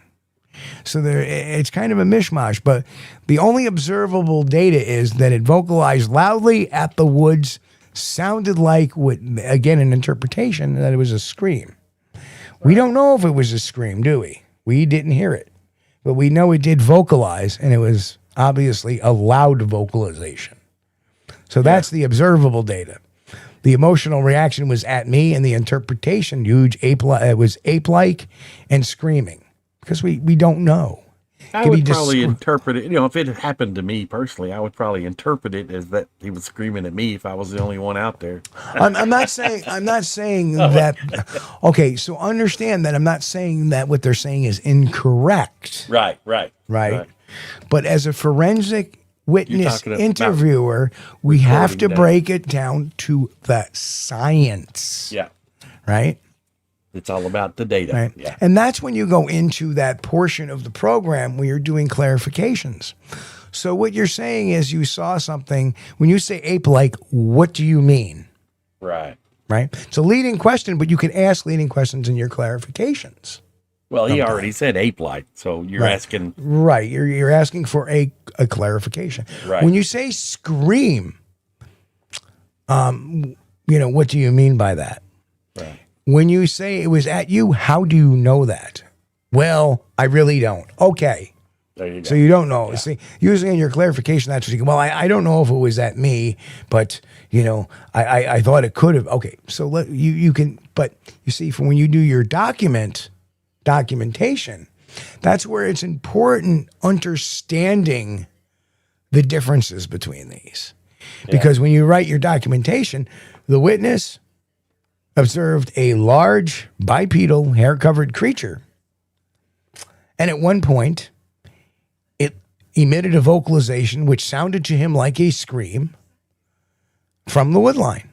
So it's kind of a mishmash, but the only observable data is that it vocalized loudly at the woods, sounded like, again, an interpretation, that it was a scream. We don't know if it was a scream, do we? We didn't hear it, but we know it did vocalize, and it was obviously a loud vocalization. So that's the observable data. The emotional reaction was at me, and the interpretation, it was ape-like and screaming, because we don't know. I would probably interpret it, if it had happened to me personally, I would probably interpret it as that he was screaming at me if I was the only one out there. I'm not saying that. Okay, so understand that I'm not saying that what they're saying is incorrect. Right. But as a forensic witness interviewer, we have to break it down to the science. Yeah. Right? It's all about the data. Right. Yeah. And that's when you go into that portion of the program where you're doing clarifications. So what you're saying is you saw something. When you say ape-like, what do you mean? Right. Right? It's a leading question, but you can ask leading questions in your clarifications. Well, he already said ape-like, so you're asking. Right. You're asking for a clarification. Right. When you say scream, what do you mean by that? Right. When you say it was at you, how do you know that? Well, I really don't. Okay. There you go. So you don't know. Yeah. See, usually in your clarification, that's what you go, well, I don't know if it was at me, but, I thought it could have. Okay. So you can, but you see, for when you do your documentation, that's where it's important understanding the differences between these. Because when you write your documentation, the witness observed a large bipedal hair-covered creature. And at one point, it emitted a vocalization which sounded to him like a scream from the woodline.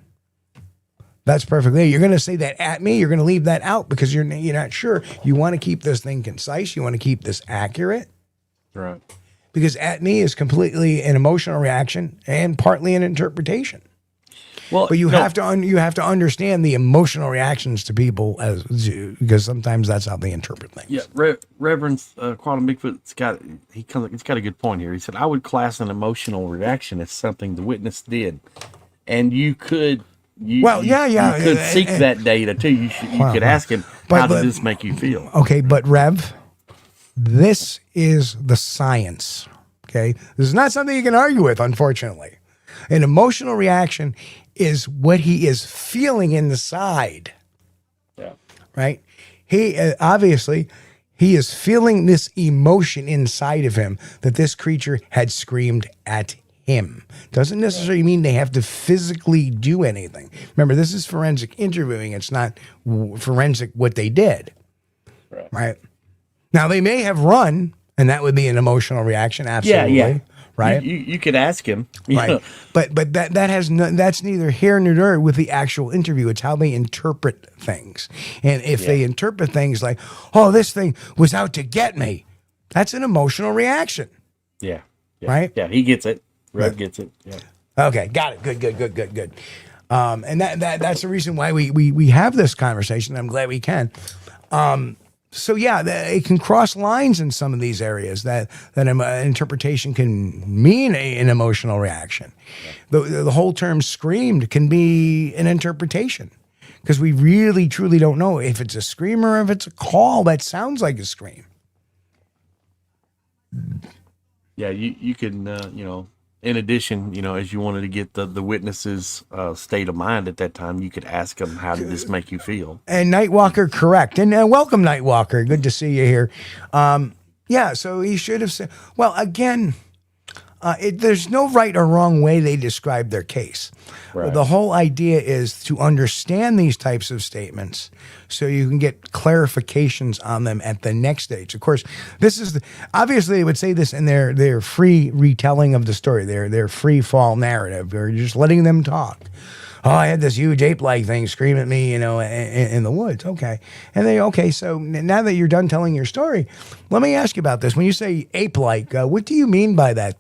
That's perfectly. You're going to say that at me. You're going to leave that out because you're not sure. You want to keep this thing concise. You want to keep this accurate. Right. Because at me is completely an emotional reaction and partly an interpretation. Well, but you have to understand the emotional reactions to people because sometimes that's how they interpret things. Yeah, Reverend Quantum Bigfoot's got a good point here. He said, I would class an emotional reaction as something the witness did, and you could seek that data too. You could ask him, how did this make you feel? Okay, but Rev, this is the science. Okay, this is not something you can argue with, unfortunately. An emotional reaction is what he is feeling inside. Yeah. Right? He obviously is feeling this emotion inside of him that this creature had screamed at him. Doesn't necessarily mean they have to physically do anything. Remember, this is forensic interviewing. It's not forensic what they did. Right? Now, they may have run, and that would be an emotional reaction. Absolutely. Yeah. Right. You could ask him. Right. But that's neither here nor there with the actual interview. It's how they interpret things. And if they interpret things like, oh, this thing was out to get me, that's an emotional reaction. Yeah. Right? Yeah, he gets it. Rev gets it. Yeah. Okay, got it. Good. And that's the reason why we have this conversation. I'm glad we can. So it can cross lines in some of these areas that an interpretation can mean an emotional reaction. The whole term "screamed" can be an interpretation because we really truly don't know if it's a scream or if it's a call that sounds like a scream. Yeah, you can in addition, as you wanted to get the witness's state of mind at that time, you could ask them, how did this make you feel? And Nightwalker, correct. And welcome, Nightwalker. Good to see you here. So he should have said, well, again, there's no right or wrong way they describe their case. Right. The whole idea is to understand these types of statements so you can get clarifications on them at the next stage. Of course, obviously they would say this in their free retelling of the story, their free fall narrative. Or just letting them talk. Oh, I had this huge ape-like thing scream at me, in the woods. Okay. And so now that you're done telling your story, let me ask you about this. When you say ape-like, what do you mean by that,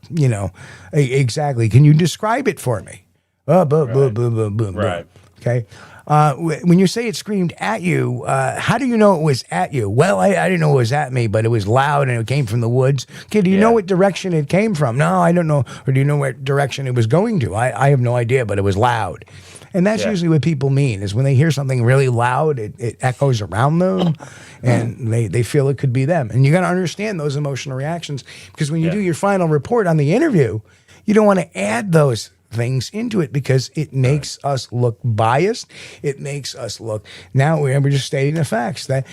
exactly? Can you describe it for me? Oh, boom. Right. Okay. When you say it screamed at you, how do you know it was at you? Well, I didn't know it was at me, but it was loud and it came from the woods. Okay, do you know what direction it came from? No, I don't know. Or do you know what direction it was going to? I have no idea, but it was loud. And that's usually what people mean, is when they hear something really loud, it echoes around them, and they feel it could be them. And you got to understand those emotional reactions, because when you do your final report on the interview, you don't want to add those things into it, because it makes us look biased. It makes us look, now we're just stating the facts that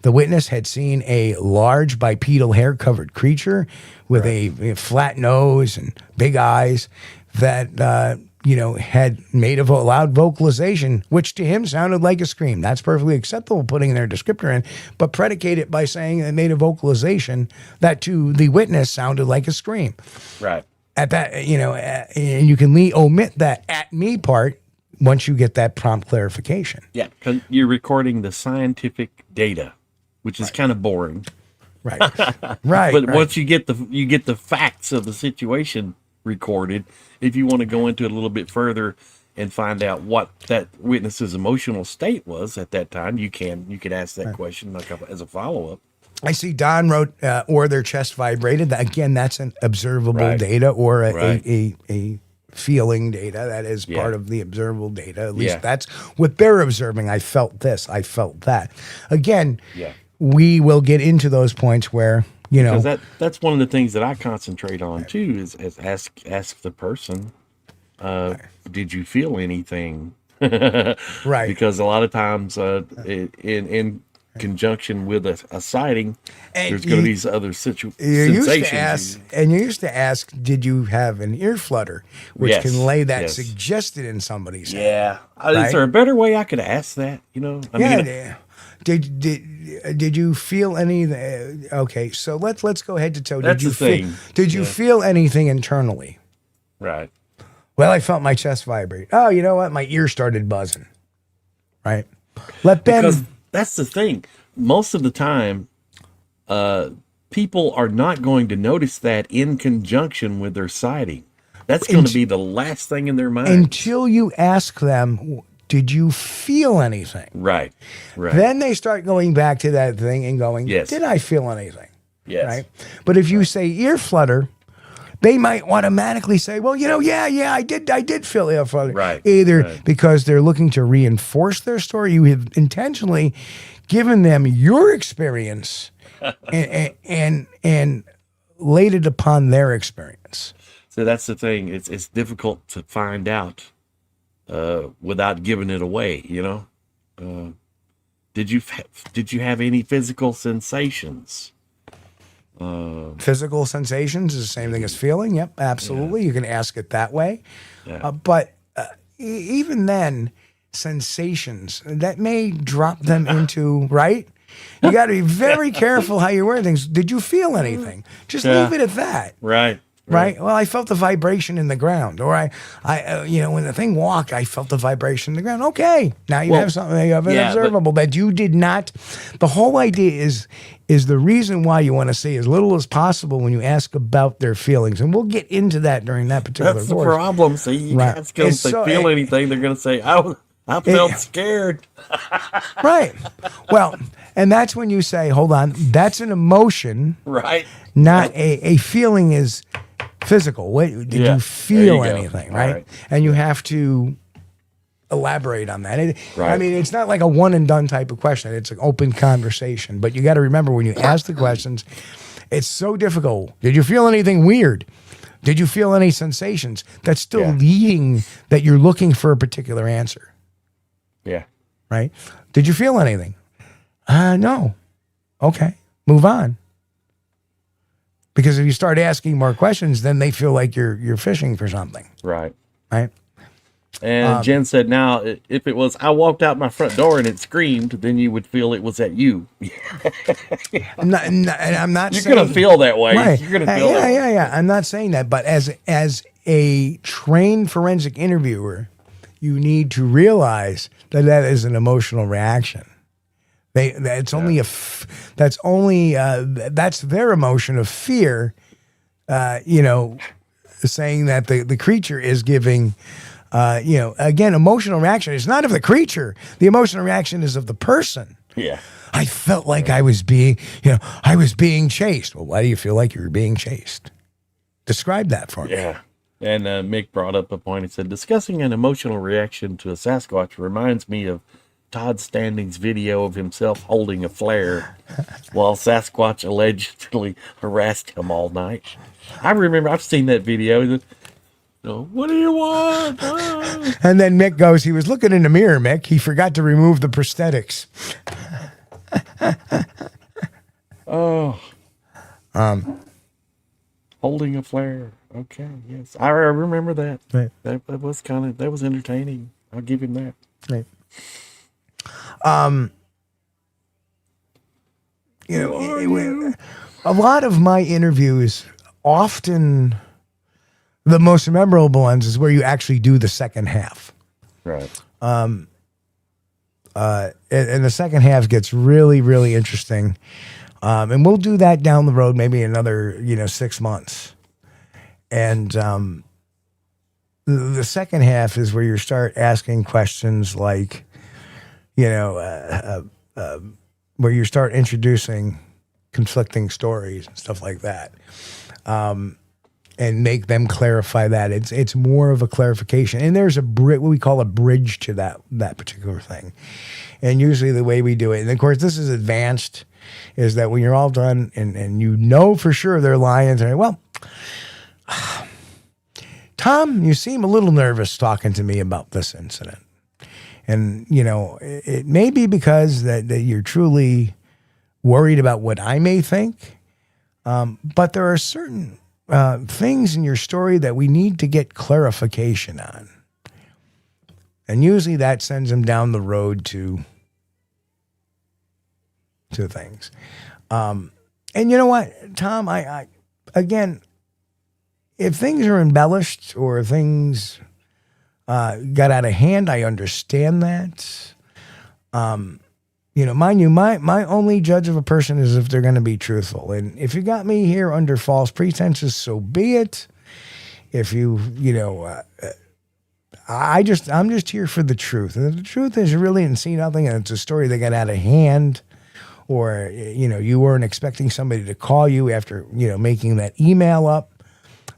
the witness had seen a large bipedal hair-covered creature with a flat nose and big eyes that had made a loud vocalization, which to him sounded like a scream. That's perfectly acceptable, putting their descriptor in, but predicate it by saying they made a vocalization that to the witness sounded like a scream. Right. At that, and you can omit that "at me" part once you get that prompt clarification. Yeah, because you're recording the scientific data, which is kind of boring. Right. Right. But once you get the facts of the situation recorded, if you want to go into it a little bit further and find out what that witness's emotional state was at that time, you could ask that question as a follow-up. I see Don wrote, or their chest vibrated. Again, that's an observable data, or a feeling data. That is part of the observable data. At least that's what they're observing. I felt this. I felt that. Again, we will get into those points where, because that's one of the things that I concentrate on too, is ask the person, did you feel anything? Right. Because a lot of times in conjunction with a sighting, there's going to be these other sensations. You used to ask, did you have an ear flutter, which can lay that suggested in somebody's head. Is there a better way I could ask that? Did you feel any? Okay, so let's go ahead to toe. That's the thing. Did you feel anything internally? Right. Well, I felt my chest vibrate. Oh, you know what? My ear started buzzing. Right. Because that's the thing. Most of the time, people are not going to notice that in conjunction with their sighting. That's going to be the last thing in their mind until you ask them, did you feel anything? Right. Then they start going back to that thing and going, did I feel anything? Yes. Right. But if you say ear flutter, they might automatically say, well, I did feel ear flutter. Right. Either because they're looking to reinforce their story, you have intentionally given them your experience and laid it upon their experience. So that's the thing. It's difficult to find out without giving it away. Did you have any physical sensations? Physical sensations is the same thing as feeling. Yep, absolutely. You can ask it that way. But even then, sensations, that may drop them into, right? You got to be very careful how you word things. Did you feel anything? Just leave it at that. Right. Well, I felt the vibration in the ground, or I when the thing walked, I felt the vibration in the ground. Okay, now you have something of an observable that you did not. The whole idea is the reason why you want to say as little as possible when you ask about their feelings, and we'll get into that during that particular. That's the problem. See, you can't go say feel anything. They're going to say, I felt scared. Right. Well, and that's when you say, hold on, that's an emotion, right? Not a feeling is physical. Did you feel anything, right? And you have to elaborate on that. I mean, it's not like a one and done type of question. It's an open conversation. But you got to remember, when you ask the questions, it's so difficult. Did you feel anything weird? Did you feel any sensations? That's still leading that you're looking for a particular answer. Yeah. Right? Did you feel anything? No. Okay. Move on. Because if you start asking more questions, then they feel like you're fishing for something. Right. Right. And Jen said, now, if it was, I walked out my front door and it screamed, then you would feel it was at you. I'm not You're going to feel that way. Right. You're going to feel that way. Yeah. I'm not saying that. But as a trained forensic interviewer, you need to realize that is an emotional reaction. That's their emotion of fear, saying that the creature is giving Again, emotional reaction is not of the creature. The emotional reaction is of the person. Yeah. I felt like I was being chased. Well, why do you feel like you were being chased? Describe that for me. Yeah. And Mick brought up a point. He said, discussing an emotional reaction to a Sasquatch reminds me of Todd Standing's video of himself holding a flare while Sasquatch allegedly harassed him all night. I remember, I've seen that video. What do you want? Ah. And then Mick goes, he was looking in the mirror, Mick. He forgot to remove the prosthetics. Holding a flare. Okay, yes. I remember that. Right. That was entertaining. I'll give him that. Right. A lot of my interviews, often the most memorable ones, is where you actually do the second half. Right. And the second half gets really, really interesting. And we'll do that down the road, maybe another, 6 months. And the second half is where you start asking questions like, where you start introducing conflicting stories and stuff like that, and make them clarify that. It's more of a clarification, and there's what we call a bridge to that particular thing. And usually the way we do it, and of course this is advanced, is that when you're all done and for sure they're lying, they're like, well, Tom, you seem a little nervous talking to me about this incident. And, it may be because that you're truly worried about what I may think. But there are certain things in your story that we need to get clarification on. And usually that sends them down the road to things. And you know what, Tom, I again, if things are embellished or things got out of hand, I understand that. Mind you, my only judge of a person is if they're going to be truthful. And if you got me here under false pretenses, so be it. If I'm just here for the truth. And if the truth is you really didn't see nothing and it's a story that got out of hand, or, you weren't expecting somebody to call you after, making that email up,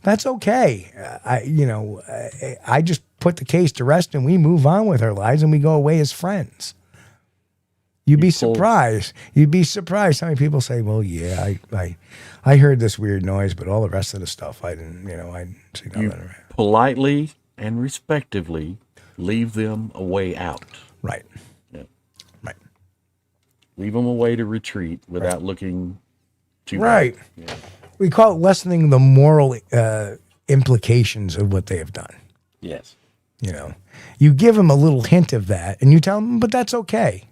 that's okay. I just put the case to rest and we move on with our lives and we go away as friends. You'd be surprised how many people say, well, yeah, I heard this weird noise, but all the rest of the stuff, I didn't see nothing. You politely and respectively leave them a way out. Right. Yeah. Right. Leave them a way to retreat without looking too right. bad. Yeah. We call it lessening the moral implications of what they have done. Yes. You give them a little hint of that and you tell them, but that's okay.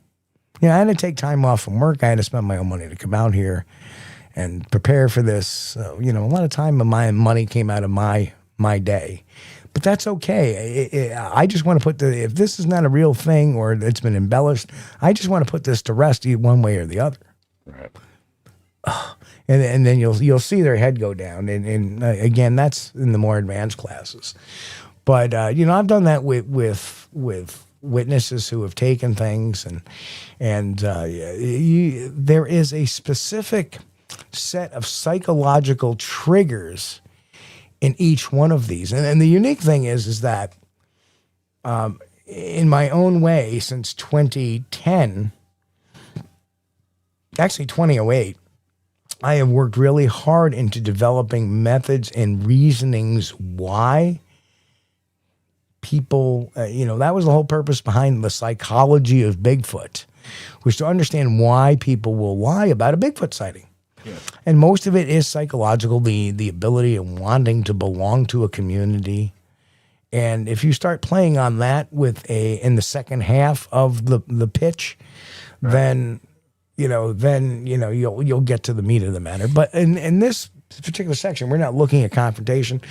I had to take time off from work. I had to spend my own money to come out here and prepare for this. So, a lot of time of my money came out of my day, but that's okay. I just want to put if this is not a real thing or it's been embellished, I just want to put this to rest one way or the other. Right. And then you'll see their head go down. And again, that's in the more advanced classes. But, I've done that with witnesses who have taken things and there is a specific set of psychological triggers in each one of these. And the unique thing is that in my own way, since 2010, actually 2008, I have worked really hard into developing methods and reasonings why people, that was the whole purpose behind the psychology of Bigfoot, was to understand why people will lie about a Bigfoot sighting. Yeah. And most of it is psychological, the ability of wanting to belong to a community. And if you start playing on that in the second half of the pitch, right, then you'll get to the meat of the matter. But in this particular section, we're not looking at confrontation.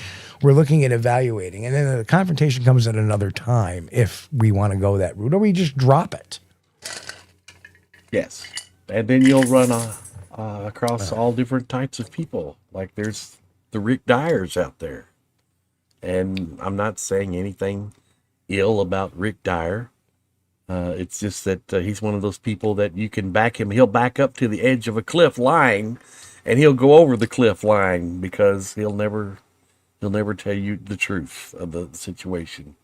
We're looking at evaluating. And then the confrontation comes at another time if we want to go that route, or we just drop it. Yes. And then you'll run across all different types of people. Like there's the Rick Dyers out there. And I'm not saying anything ill about Rick Dyer. It's just that he's one of those people that you can back him. He'll back up to the edge of a cliff lying, and he'll go over the cliff lying because he'll never tell you the truth of the situation.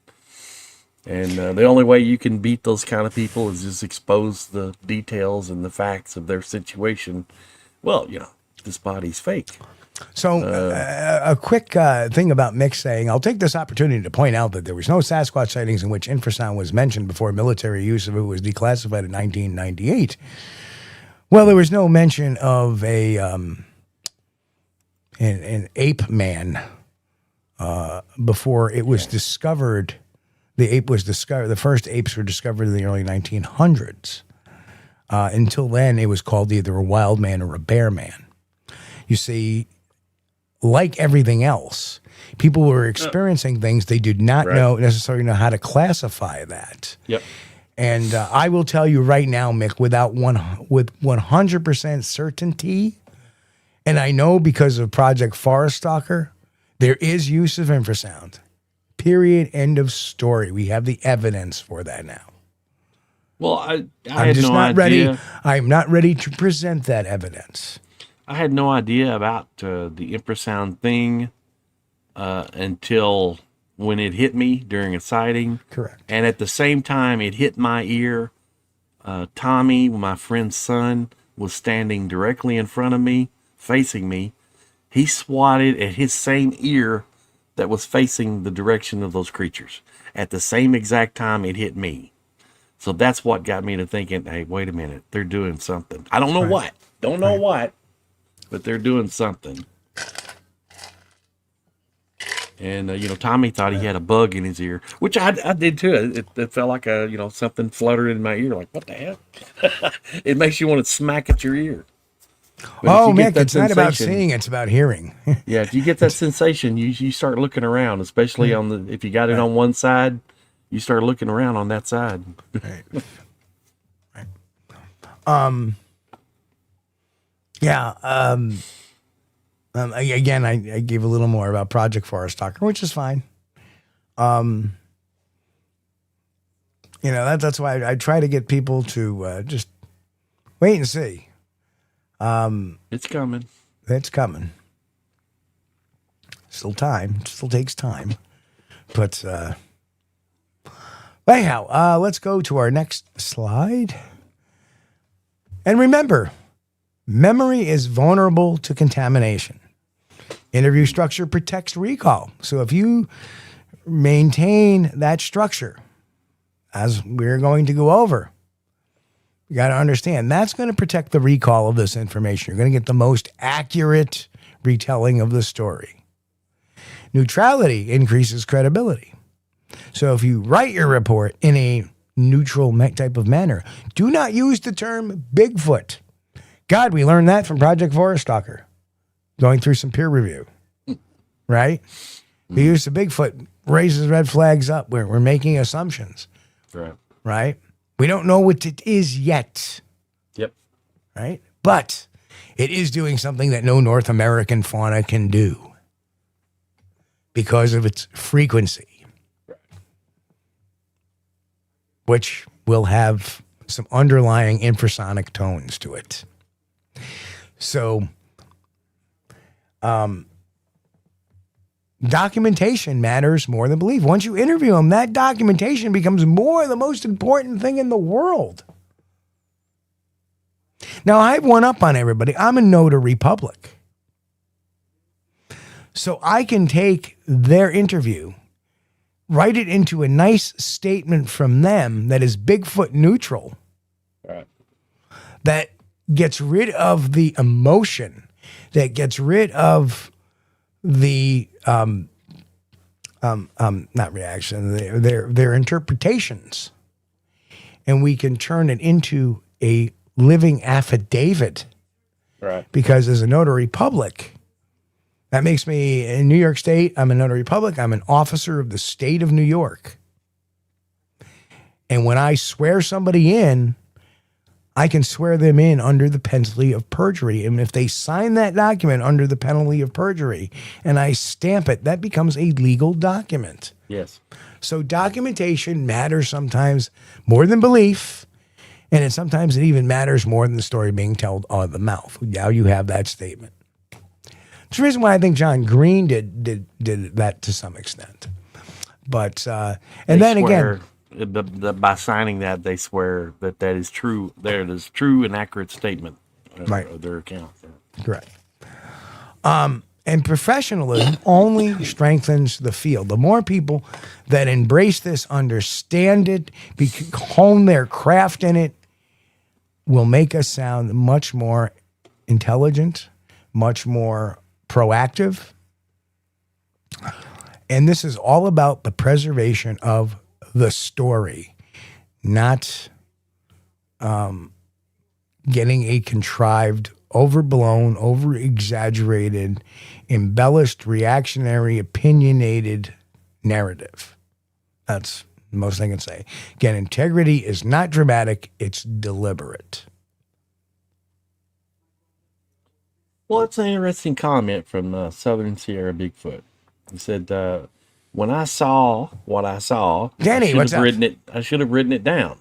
And the only way you can beat those kind of people is just expose the details and the facts of their situation. Well, this body's fake. So a quick thing about Mick saying, I'll take this opportunity to point out that there was no Sasquatch sightings in which infrasound was mentioned before military use of it was declassified in 1998. Well, there was no mention of an ape man before it was discovered. The ape was discovered. The first apes were discovered in the early 1900s. Until then, it was called either a wild man or a bear man. You see, like everything else, people were experiencing things they did not necessarily know how to classify that. Yep. And I will tell you right now, Mick, with 100% certainty, and I know because of Project Forest Stalker, there is use of infrasound. Period. End of story. We have the evidence for that now. Well, I I'm had just no not idea. ready. I'm not ready to present that evidence. I had no idea about the infrasound thing until when it hit me during a sighting. Correct. And at the same time it hit my ear, Tommy, my friend's son, was standing directly in front of me, facing me. He swatted at his same ear that was facing the direction of those creatures. At the same exact time it hit me. So that's what got me to thinking, hey, wait a minute, they're doing something. I don't know what. Don't know what. But they're doing something. And, Tommy thought he had a bug in his ear, which I did too. It felt like something fluttered in my ear. Like, what the hell? It makes you want to smack at your ear. But Mick, it's not about seeing, it's about hearing. Yeah, if you get that sensation, you start looking around, especially if you got it on one side, you start looking around on that side. Right. Yeah. Again, I gave a little more about Project Forest Stalker, which is fine. That's why I try to get people to just wait and see. It's coming. It's coming. Still time. Still takes time. But anyhow, let's go to our next slide. And remember, memory is vulnerable to contamination. Interview structure protects recall. So if you maintain that structure, as we're going to go over, you got to understand that's going to protect the recall of this information. You're going to get the most accurate retelling of the story. Neutrality increases credibility. So if you write your report in a neutral type of manner, do not use the term Bigfoot. God, we learned that from Project Forest Stalker, going through some peer review, right? We use the Bigfoot, raises red flags up. We're making assumptions, right? We don't know what it is yet. Yep. Right? But it is doing something that no North American fauna can do because of its frequency, which will have some underlying infrasonic tones to it. So, documentation matters more than belief. Once you interview them, that documentation becomes the most important thing in the world. Now, I have one up on everybody. I'm a notary public. So I can take their interview, write it into a nice statement from them that is Bigfoot neutral, that gets rid of the emotion, that gets rid of the not reaction, their interpretations, and we can turn it into a living affidavit. Right. Because as a notary public, that makes me in New York State. I'm a notary public. I'm an officer of the state of New York. And when I swear somebody in, I can swear them in under the penalty of perjury. And if they sign that document under the penalty of perjury and I stamp it, that becomes a legal document. Yes. So documentation matters sometimes more than belief. And sometimes it even matters more than the story being told out of the mouth. Now you have that statement. It's the reason why I think John Green did that to some extent. But, and then again, by signing that, they swear that is true. That is true and accurate statement of their account. Correct. And professionalism only strengthens the field. The more people that embrace this, understand it, hone their craft in it, will make us sound much more intelligent, much more proactive. And this is all about the preservation of the story, not getting a contrived, overblown, over-exaggerated, embellished, reactionary, opinionated narrative. That's the most I can say. Again, integrity is not dramatic, it's deliberate. Well, it's an interesting comment from Southern Sierra Bigfoot. He said, when I saw what I saw, Danny, what's up? I should have written it down.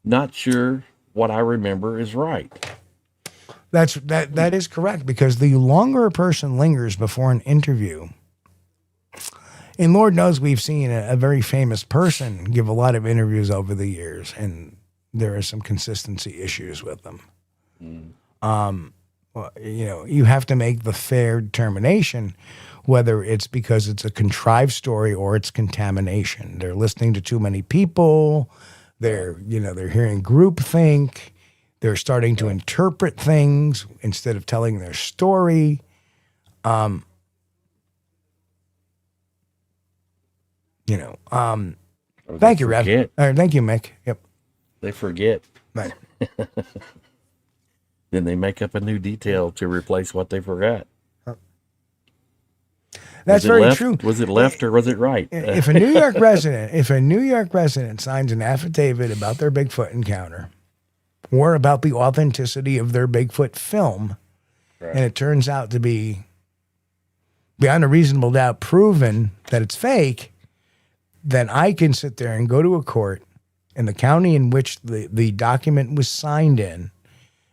Not sure what I remember is right. That is correct, because the longer a person lingers before an interview, and Lord knows we've seen a very famous person give a lot of interviews over the years, and there are some consistency issues with them. Well, you have to make the fair determination whether it's because it's a contrived story or it's contamination. They're listening to too many people. They're hearing groupthink. They're starting to interpret things instead of telling their story. Thank you, Rev. Thank you, Mick. Yep. They forget. Right. Then they make up a new detail to replace what they forgot. That's very true. Was it left or was it right? If a New York resident signs an affidavit about their Bigfoot encounter or about the authenticity of their Bigfoot film, and it turns out to be beyond a reasonable doubt proven that it's fake, then I can sit there and go to a court in the county in which the document was signed in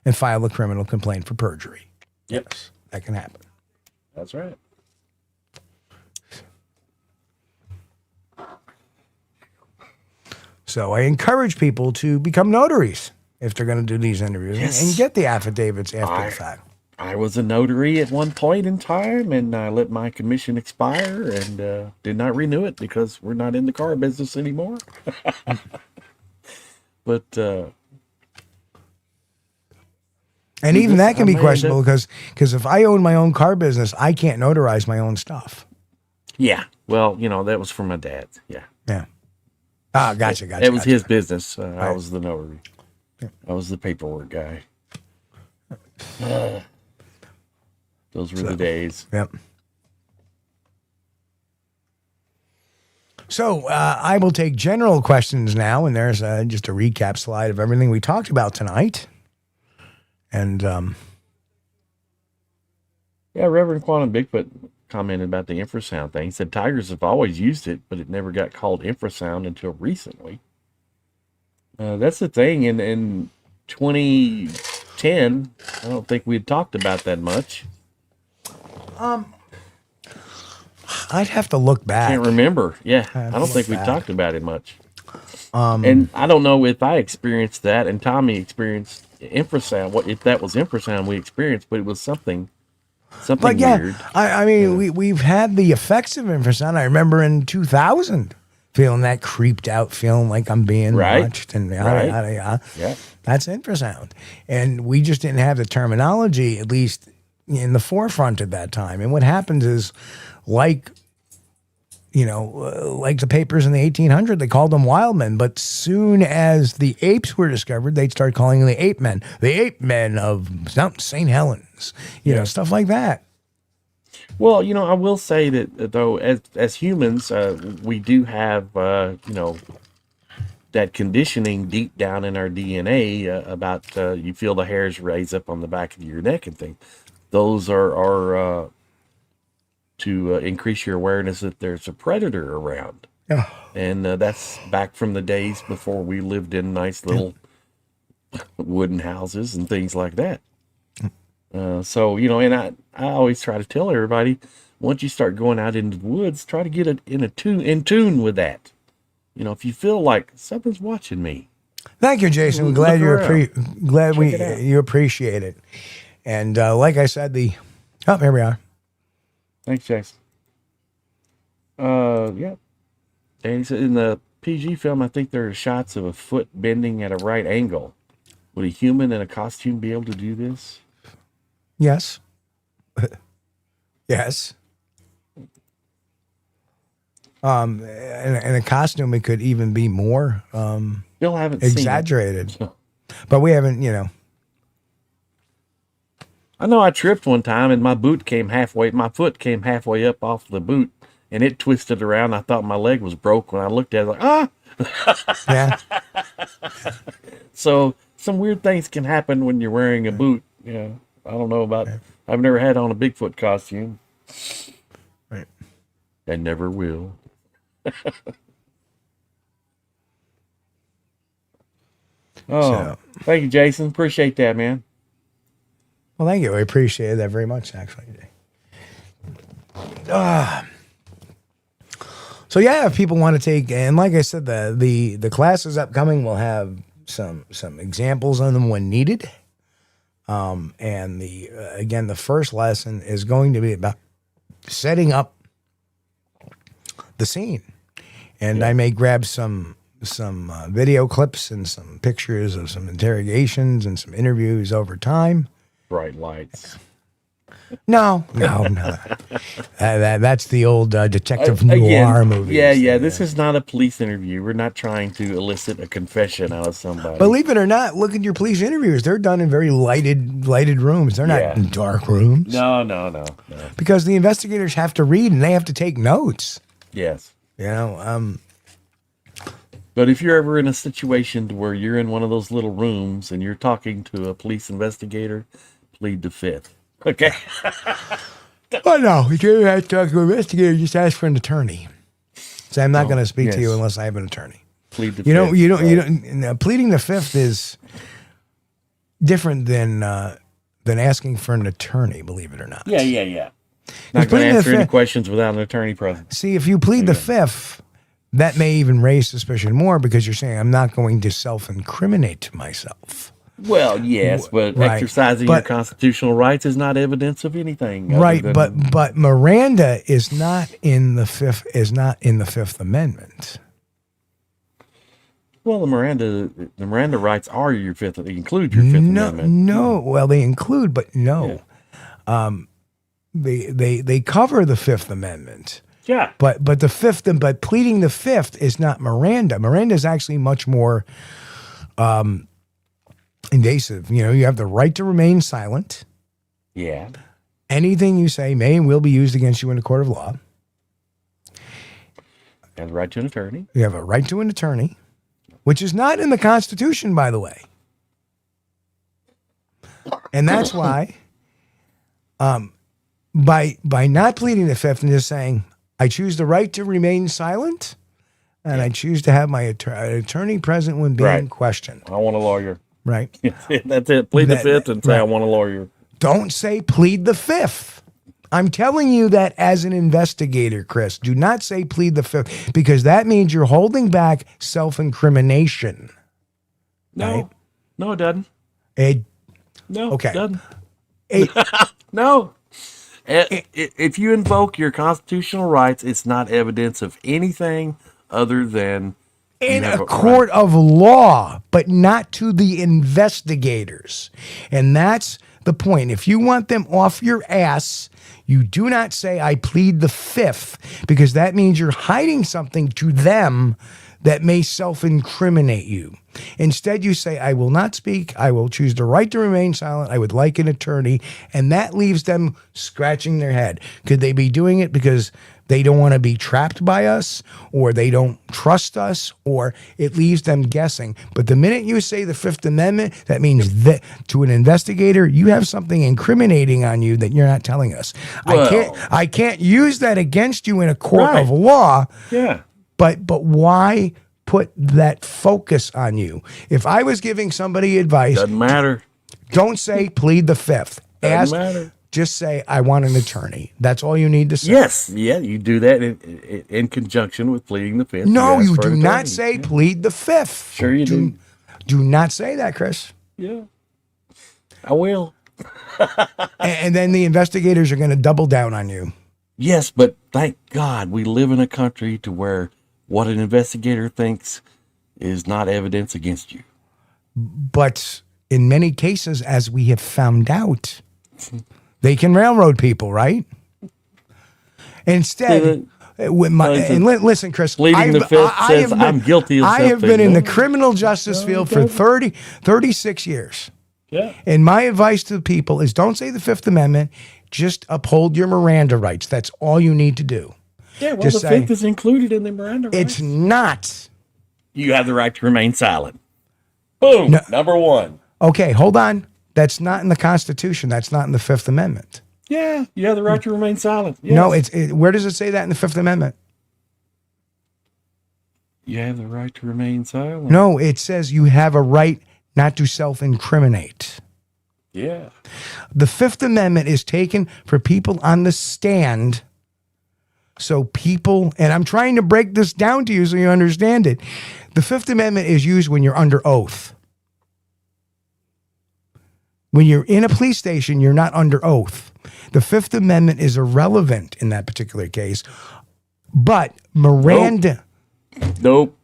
and file a criminal complaint for perjury. Yep. Yes, that can happen. That's right. So I encourage people to become notaries if they're going to do these interviews and get the affidavits after the fact. I was a notary at one point in time, and I let my commission expire and did not renew it because we're not in the car business anymore. But and even that can be questionable because if I own my own car business, I can't notarize my own stuff. Yeah. Well, that was from my dad. Yeah. Yeah. Ah, gotcha. It was his business. I was the notary. Yeah. I was the paperwork guy. Those were the days. Yep. So I will take general questions now, and there's just a recap slide of everything we talked about tonight. And Reverend Quantum Bigfoot commented about the infrasound thing. He said tigers have always used it, but it never got called infrasound until recently. That's the thing. In 2010, I don't think we had talked about that much. I'd have to look back. Can't remember. Yeah, I don't think we talked about it much. And I don't know if I experienced that and Tommy experienced infrasound. What if that was infrasound we experienced, but it was something weird. I mean, we've had the effects of infrasound. I remember in 2000 feeling that creeped out, feeling like I'm being watched, and yada, yada, yada. Yeah. That's infrasound. And we just didn't have the terminology, at least in the forefront at that time. And what happens is, like the papers in the 1800s, they called them wild men. But soon as the apes were discovered, they'd start calling them the ape men of St. Helens, stuff like that. Well, I will say that though, as humans, we do have, that conditioning deep down in our DNA about you feel the hairs raise up on the back of your neck and things. Those are to increase your awareness that there's a predator around. Yeah. And that's back from the days before we lived in nice little wooden houses and things like that. So, you know, and I always try to tell everybody, once you start going out into the woods, try to get it in tune with that. You know, if you feel like something's watching me. Thank you, Jason. I'm glad you appreciate it. And like I said, here we are. Thanks, Jason. Yeah. And he said in the PG film, I think there are shots of a foot bending at a right angle. Would a human in a costume be able to do this? Yes. Yes. In a costume, it could even be more Still haven't exaggerated. seen it. But we haven't, you know. I know I tripped one time and my foot came halfway up off the boot and it twisted around. I thought my leg was broke. When I looked at it, like, Yeah. So some weird things can happen when you're wearing a boot. Yeah. I don't know about, I've never had on a Bigfoot costume. Right. I never will. Thank you, Jason. Appreciate that, man. Well, thank you. I appreciate that very much, actually. So yeah, if people want to take, and like I said, the classes upcoming will have some examples on them when needed. And again, the first lesson is going to be about setting up the scene, and I may grab some video clips and some pictures of some interrogations and some interviews over time. Bright lights. No. That's the old detective noir movie. Yeah. This is not a police interview. We're not trying to elicit a confession out of somebody. Believe it or not, look at your police interviews. They're done in very lighted rooms. They're not in dark rooms. No. Because the investigators have to read and they have to take notes. Yes. You know, but if you're ever in a situation to where you're in one of those little rooms and you're talking to a police investigator, plead the fifth. Okay. Oh no, if you have to talk to an investigator, just ask for an attorney. Say, I'm not going to speak to you unless I have an attorney. Plead the fifth. You don't. Pleading the fifth is different than asking for an attorney. Believe it or not. Yeah. Not going to answer any questions without an attorney present. See, if you plead the fifth, that may even raise suspicion more because you're saying I'm not going to self-incriminate myself. Well, yes, but exercising your constitutional rights is not evidence of anything. Right, but Miranda is not in the Fifth Amendment. Well, the Miranda rights are your fifth. They include your Fifth Amendment. No, well, they include, but no. Yeah. They cover the Fifth Amendment. Yeah. But pleading the fifth is not Miranda. Miranda is actually much more invasive. You know, you have the right to remain silent. Yeah. Anything you say may and will be used against you in a court of law. And the right to an attorney. You have a right to an attorney, which is not in the Constitution, by the way. And that's why, by not pleading the fifth and just saying, I choose the right to remain silent, and I choose to have my attorney present when being questioned. I want a lawyer. Right. That's it. Plead the fifth and say, I want a lawyer. Don't say plead the fifth. I'm telling you that as an investigator, Chris. Do not say plead the fifth, because that means you're holding back self-incrimination. No. Right? No, it doesn't. No, okay. It doesn't. No. If you invoke your constitutional rights, it's not evidence of anything other than in a court of law, but not to the investigators. And that's the point. If you want them off your ass, you do not say, I plead the fifth, because that means you're hiding something to them that may self-incriminate you. Instead, you say, I will not speak. I will choose the right to remain silent. I would like an attorney. And that leaves them scratching their head. Could they be doing it because They don't want to be trapped by us, or they don't trust us, or it leaves them guessing. But the minute you say the Fifth Amendment, that means that to an investigator, you have something incriminating on you that you're not telling us. Well, I can't use that against you in a court Right. of law. Yeah. But why put that focus on you? If I was giving somebody advice, Doesn't matter. don't say plead the Fifth. Doesn't matter. Just say, I want an attorney. That's all you need to say. Yes. Yeah, you do that in conjunction with pleading the Fifth. No, ask you for do an not attorney. say plead the Fifth. Sure you do. Do not say that, Chris. Yeah. I will. And then the investigators are going to double down on you. Yes, but thank God we live in a country to where what an investigator thinks is not evidence against you. But in many cases, as we have found out, they can railroad people, right? Instead, listen, Chris. Pleading the Fifth says I'm guilty of something. I have been in the criminal justice field for 36 years. Yeah. And my advice to the people is don't say the Fifth Amendment. Just uphold your Miranda rights. That's all you need to do. Yeah, well, Just the say, Fifth is included in the Miranda rights. It's not. You have the right to remain silent. Boom. No. Number one. Okay, hold on. That's not in the Constitution. That's not in the Fifth Amendment. Yeah, you have the right to remain silent. Yes. No, where does it say that in the Fifth Amendment? You have the right to remain silent. No, it says you have a right not to self-incriminate. Yeah. The Fifth Amendment is taken for people on the stand. So people, and I'm trying to break this down to you so you understand it. The Fifth Amendment is used when you're under oath. When you're in a police station, you're not under oath. The Fifth Amendment is irrelevant in that particular case. But Miranda... Nope.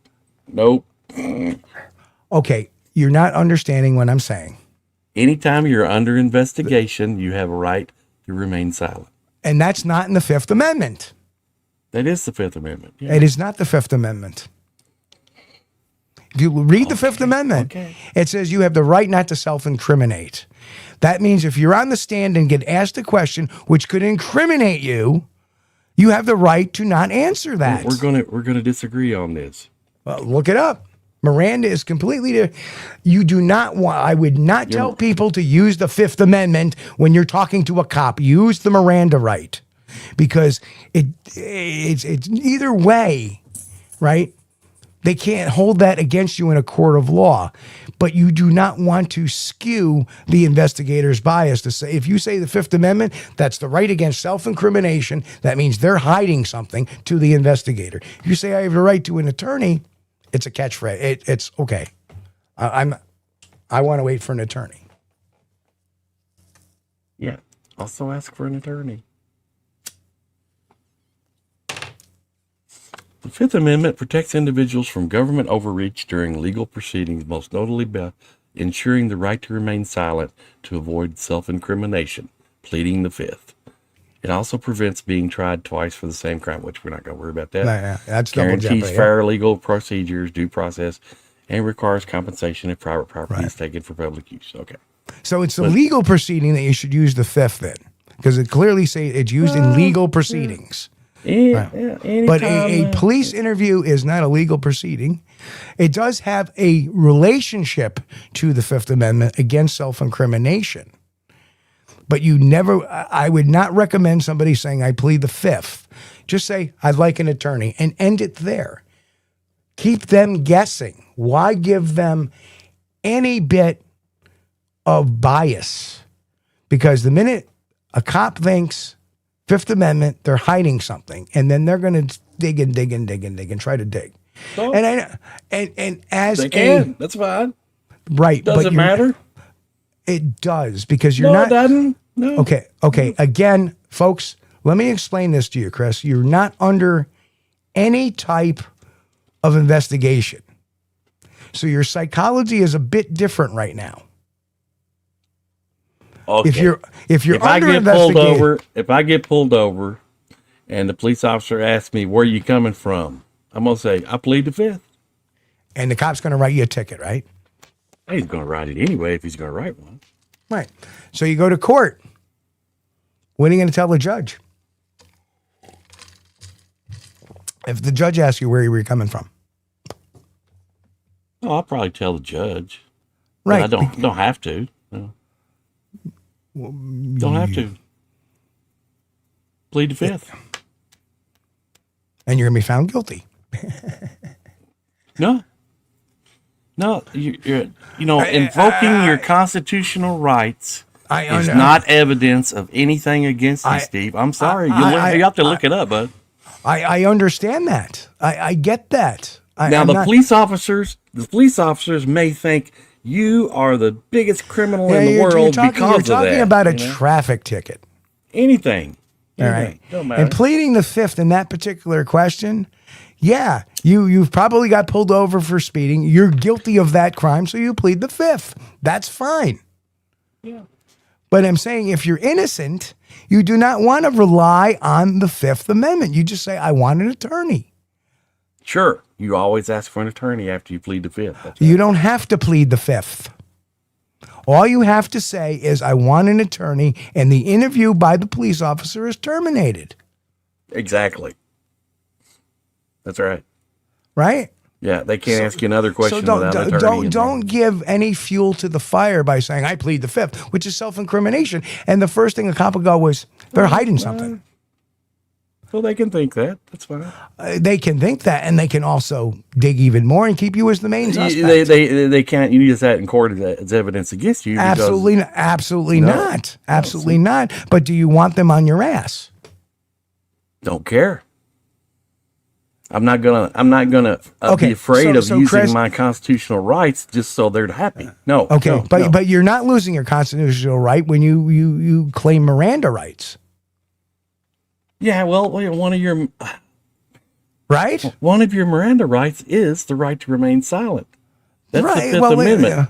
Okay, you're not understanding what I'm saying. Anytime you're under investigation, you have a right to remain silent. And that's not in the Fifth Amendment. That is the Fifth Amendment. Yeah. It is not the Fifth Amendment. If you read the Fifth Amendment, it says you have the right not to self-incriminate. That means if you're on the stand and get asked a question which could incriminate you, you have the right to not answer that. We're gonna disagree on this. Well, look it up. Miranda is completely. You do not want. I would not tell people to use the Fifth Amendment when you're talking to a cop. Use the Miranda right, because it's either way, right? They can't hold that against you in a court of law. But you do not want to skew the investigator's bias to say, if you say the Fifth Amendment, that's the right against self-incrimination. That means they're hiding something to the investigator. If you say I have the right to an attorney, it's a catchphrase. It's okay. I want to wait for an attorney. Yeah. Also ask for an attorney. The Fifth Amendment protects individuals from government overreach during legal proceedings, most notably by ensuring the right to remain silent to avoid self-incrimination, pleading the Fifth. It also prevents being tried twice for the same crime, which we're not going to worry about that. Yeah, that's double Guarantees jeopardy. fair legal procedures, due process, and requires compensation if private property is taken for public use. Okay. So it's a legal proceeding that you should use the Fifth in, because it clearly say it's used in legal proceedings. But a police interview is not a legal proceeding. It does have a relationship to the Fifth Amendment against self-incrimination. But I would not recommend somebody saying, I plead the Fifth. Just say, I'd like an attorney, and end it there. Keep them guessing. Why give them any bit of bias? Because the minute a cop thinks Fifth Amendment, they're hiding something, and then they're going to dig and try to dig. Well, and as they can. That's fine. Right. Does it matter? It does, because you're No, not. it doesn't. No. Okay. Again, folks, let me explain this to you, Chris. You're not under any type of investigation. So your psychology is a bit different right now. Okay. If I get pulled over and the police officer asks me, where are you coming from? I'm going to say, I plead the Fifth. And the cop's going to write you a ticket, right? He's going to write it anyway if he's going to write one. Right. So you go to court. What are you going to tell the judge? If the judge asks you where you were coming from. Oh, I'll probably tell the judge. Right. But I don't have to. No. Don't have to. Plead the fifth. And you're going to be found guilty. No. No, invoking your constitutional rights is not evidence of anything against you, Steve. I'm sorry. You have to look it up, bud. I understand that. I get that. Police officers may think you are the biggest criminal in the world because of that. You're talking about a traffic ticket. Anything. All right. Don't matter. And pleading the fifth in that particular question, yeah, you've probably got pulled over for speeding. You're guilty of that crime, so you plead the fifth. That's fine. Yeah. But I'm saying if you're innocent, you do not want to rely on the Fifth Amendment. You just say, I want an attorney. Sure. You always ask for an attorney after you plead the fifth. That's right. You don't have to plead the fifth. All you have to say is, I want an attorney, and the interview by the police officer is terminated. Exactly. That's right. Right? Yeah, they can't ask you another question So without an attorney. don't give any fuel to the fire by saying, I plead the fifth, which is self-incrimination. And the first thing a cop will go was, they're hiding something. Well, they can think that. That's fine. They can think that, and they can also dig even more and keep you as the main suspect. They can't use that in court as evidence against you. Absolutely not. Absolutely not. But do you want them on your ass? Don't care. I'm not gonna be afraid of using Chris, my constitutional rights just so they're happy. No. Okay, no. But you're not losing your constitutional right when you claim Miranda rights. Yeah, well, one of your Miranda rights is the right to remain silent. That's the Fifth Amendment.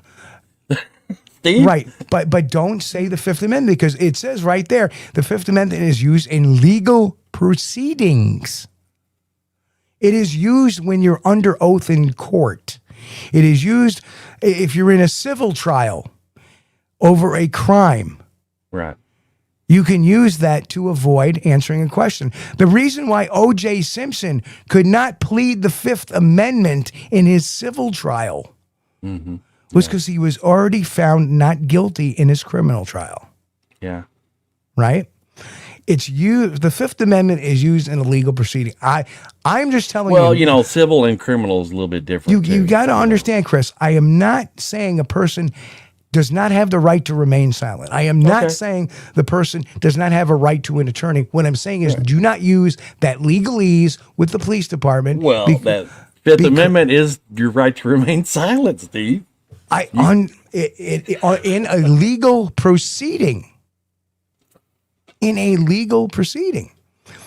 Steve? Right, but don't say the Fifth Amendment, because it says right there the Fifth Amendment is used in legal proceedings. It is used when you're under oath in court. It is used if you're in a civil trial over a crime. Right. You can use that to avoid answering a question. The reason why O.J. Simpson could not plead the Fifth Amendment in his civil trial was because he was already found not guilty in his criminal trial. Yeah. Right? It's used. The Fifth Amendment is used in a legal proceeding. I'm just telling you. Well, civil and criminal is a little bit different. You got to understand, Chris. I am not saying a person does not have the right to remain silent. I am not saying the person does not have a right to an attorney. What I'm saying is, do not use that legalese with the police department. Well, that Fifth Amendment is your right to remain silent, Steve. In a legal proceeding. In a legal proceeding.